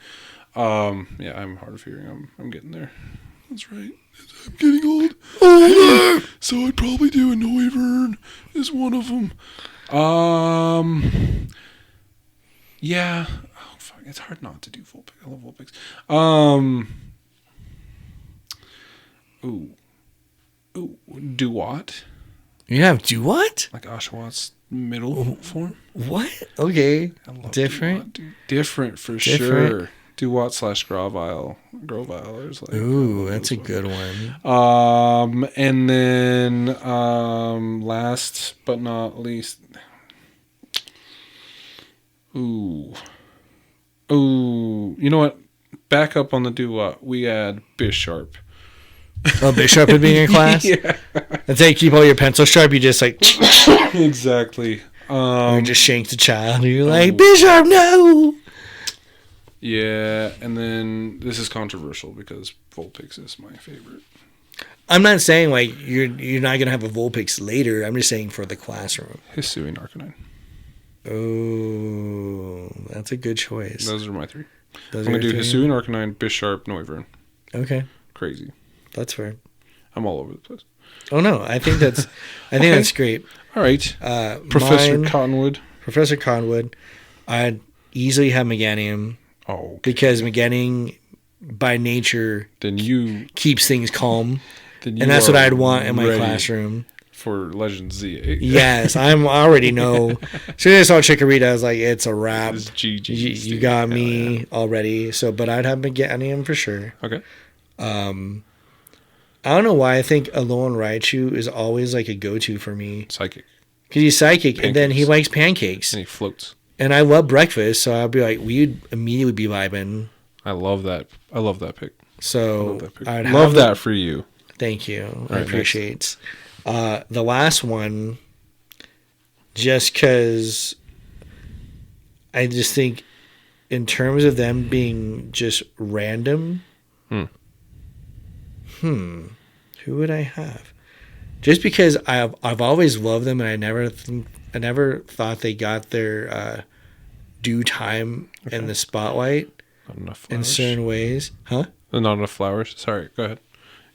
Yeah, I'm hard of hearing. I'm getting there. That's right. I'm getting old. Older. So I'd probably do a Noivern is one of them. Yeah. Oh fuck! It's hard not to do Vulpix. I love Vulpix. Ooh. Duat. You have Duat? Like Oshawott middle form. What? Okay. Different. Duat, different for sure. Duat / Grovyle. Is like. Ooh, that's a good one. And then last but not least. Ooh. You know what? Back up on the Duat. We add Bisharp. Oh, Bisharp would be in your class? Yeah. That's how you keep all your pencil sharp. You just like... Exactly. Or just shank the child. And you're like, Bisharp, no! Yeah, and then this is controversial because Vulpix is my favorite. I'm not saying like you're not gonna have a Vulpix later. I'm just saying for the classroom. Hisuian Arcanine. Oh, that's a good choice. Those are my three. I'm gonna do Hisuian Arcanine, Bisharp, Noivern. Okay, crazy. That's fair. I'm all over the place. Oh no, I think that's that's great. All right, Professor Cottonwood. Professor Cottonwood. I'd easily have Meganium. Oh, okay. Because Meganium, by nature, keeps things calm, and that's what I'd want in my classroom for Legend Z. Yes, I already know. As soon as I saw Chikorita, I was like, "It's a wrap. It's GG. You got me already." So, but I'd have Meganium for sure. Okay. I don't know why I think Alolan Raichu is always like a go-to for me. Psychic. Because he's psychic, pancakes. And then he likes pancakes. And he floats. And I love breakfast, so I'd be like, we'd immediately be vibing. I love that pick. So I'd love that for you. Thank you. I appreciate it. The last one, just because I just think in terms of them being just random, who would I have? Just because I've always loved them, and I never thought they got their due time in the spotlight in certain ways. Huh? Not enough flowers. Sorry, go ahead.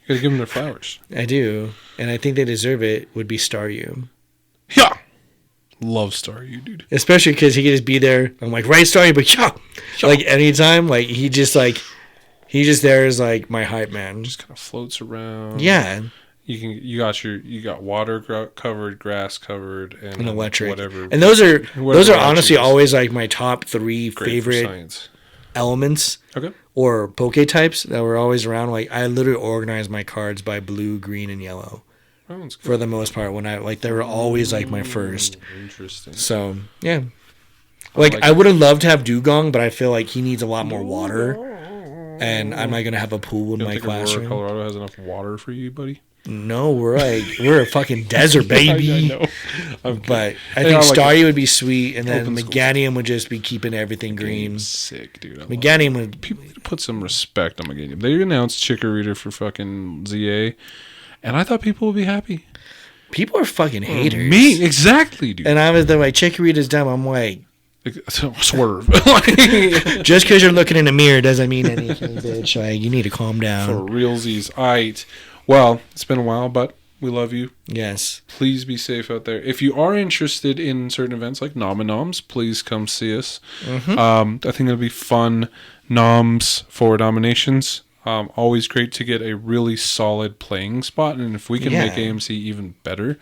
You gotta give them their flowers. I do, and I think they deserve it. Would be Staryu. Yeah, love Staryu, dude. Especially because he could just be there. I'm like, right, Staryu, but yeah, like anytime, like he just there as like my hype man. Just kind of floats around. Yeah. You got water covered, grass covered, and electric, whatever. And those are honestly always like my top three favorite elements. Okay. Or Poke types that were always around. Like I literally organized my cards by blue, green, and yellow. For the most part, when they were always like my first. Interesting. So yeah, I would have loved to have Dugong, but I feel like he needs a lot more water, and I'm not gonna have a pool in my classroom. Colorado has enough water for you, buddy. No, we're a fucking desert, baby. I know. But I think Staryu would be sweet, and then Meganium would just be keeping everything green. Sick, dude. Meganium would... People need to put some respect on Meganium. They announced Chikorita for fucking ZA, and I thought people would be happy. People are fucking haters. Me, exactly, dude. And I was like, Chikorita's dumb. I'm like... Swerve. Just because you're looking in the mirror doesn't mean anything, bitch. Like, you need to calm down. For realsies. Aight. Well, it's been a while, but we love you. Yes. Please be safe out there. If you are interested in certain events like Nom Noms, please come see us. I think it'll be fun. Noms for Nominations. Always great to get a really solid playing spot. And if we can make AMC even better,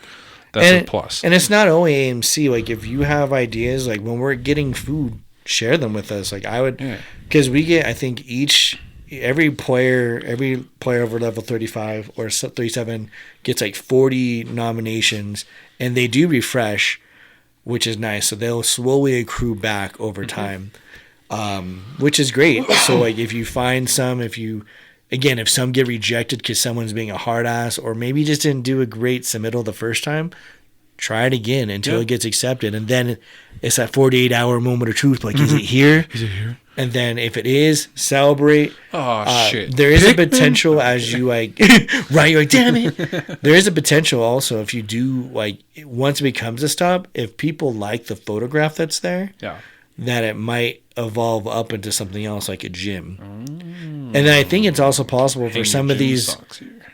that's a plus. And it's not only AMC. Like, if you have ideas, like when we're getting food, share them with us. Like, I would... Because we get, I think, every player over level 35 or 37 gets like 40 nominations, and they do refresh, which is nice. So they'll slowly accrue back over time, which is great. So like if you find some, if again, if some get rejected because someone's being a hard ass or maybe just didn't do a great submittal the first time, try it again until it gets accepted. And then it's that 48-hour moment of truth. Like, is it here? Is it here? And then if it is, celebrate. Oh, shit. There is a potential as you like, right? You're like, damn it. There is a potential also if you do, like, once it becomes a stop, if people like the photograph that's there, that it might evolve up into something else like a gym. And then I think it's also possible for some of these.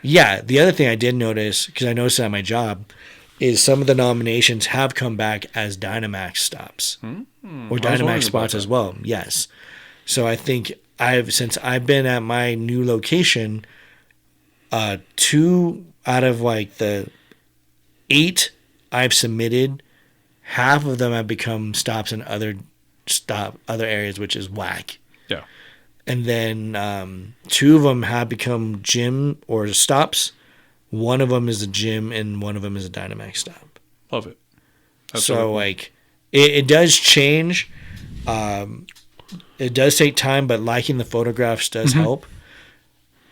Yeah. The other thing I did notice, because I noticed it at my job, is some of the nominations have come back as Dynamax stops or Dynamax spots as well. Yes. So I think since I've been at my new location, 2 out of like the 8 I've submitted, half of them have become stops in other areas, which is whack. Yeah. And then 2 of them have become gym or stops. One of them is a gym and one of them is a Dynamax stop. Love it. That's so like it does change. It does take time, but liking the photographs does help.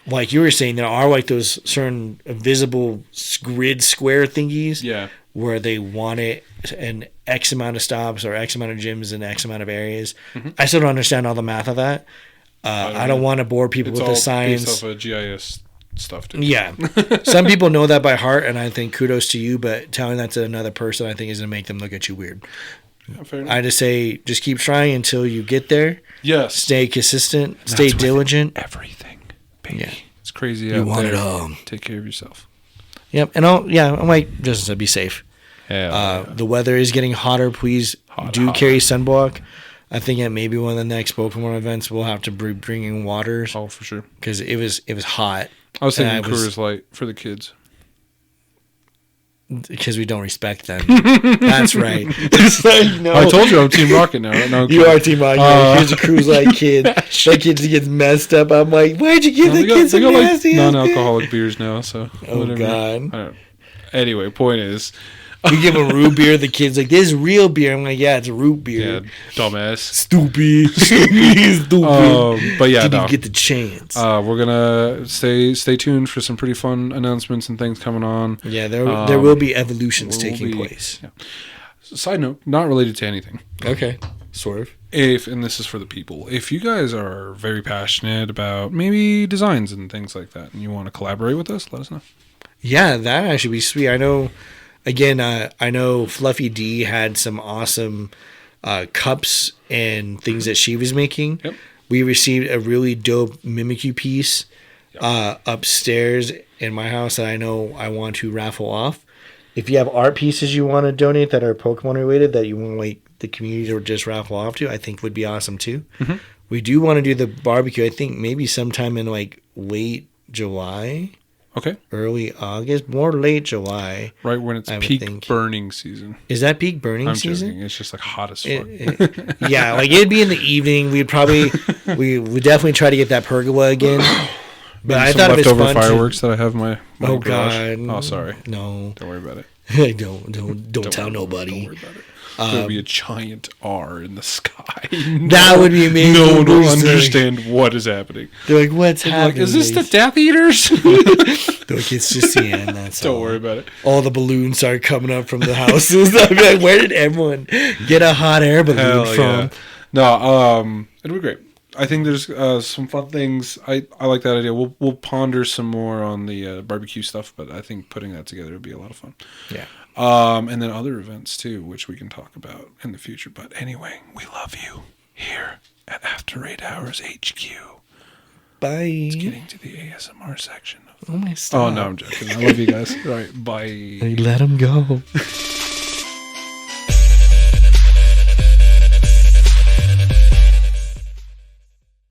Like you were saying, there are like those certain visible grid square thingies where they want it in X amount of stops or X amount of gyms in X amount of areas. I still don't understand all the math of that. I don't want to bore people with the science. It's all based off of GIS stuff too. Yeah. Some people know that by heart, and I think kudos to you, but telling that to another person I think is going to make them look at you weird. Yeah, I just say just keep trying until you get there. Yes. Stay consistent. Stay diligent. Everything, baby. Yeah. It's crazy out there. You want it all. Take care of yourself. Yep. And I might just be safe. The weather is getting hotter. Please carry sunblock. I think at maybe one of the next Pokemon events we'll have to be bringing waters. Oh, for sure. Because it was hot. I was thinking Coors Light for the kids. Because we don't respect them. That's right. I told you I'm Team Rocket now. Right? No, you are Team Rocket. Here's a Coors Light kid. That kid gets messed up. I'm like, why'd you give the kids some nasty? Like non-alcoholic beers now. So whatever. God. Anyway, point is. We give them root beer. The kid's like, "This is real beer." I'm like, "Yeah, it's a root beer." Yeah, dumbass. Stupid. But yeah, didn't get the chance. We're gonna stay tuned for some pretty fun announcements and things coming on. Yeah, there will be evolutions taking place. Yeah. Side note, not related to anything. Okay, sort of. And this is for the people. If you guys are very passionate about maybe designs and things like that, and you want to collaborate with us, let us know. Yeah, that actually be sweet. I know. Again, I know Fluffy D had some awesome cups and things that she was making. Yep. We received a really dope Mimikyu piece upstairs in my house that I know I want to raffle off. If you have art pieces you want to donate that are Pokemon related that you want like the community to just raffle off to, I think would be awesome too. We do want to do the barbecue. I think maybe sometime in like late July. Okay. Early August, more late July. Right when it's peak burning season. Is that peak burning season? Joking. It's just like hot as fuck. Yeah, like it'd be in the evening. We would definitely try to get that pergola again. But I thought it was fun fireworks that I have in my oh garage. God! Oh, sorry. No, don't worry about it. don't tell nobody. Don't worry about it. There'll be a giant R in the sky. That would be amazing. No one will understand what is happening. They're like, what's happening? Like, is this the Death Eaters? They're like, it's just the end. That's Don't worry about it. All the balloons start coming up from the houses. I'd be like, where did everyone get a hot air balloon from? Yeah. No, it'll be great. I think there's some fun things. I like that idea. We'll ponder some more on the barbecue stuff, but I think putting that together would be a lot of fun. Yeah. And then other events too, which we can talk about in the future. But anyway, we love you here at After 8 Hours HQ. Bye. It's getting to the ASMR section. Oh, my God. Oh, no, I'm joking. I love you guys. All right, bye. Let them go.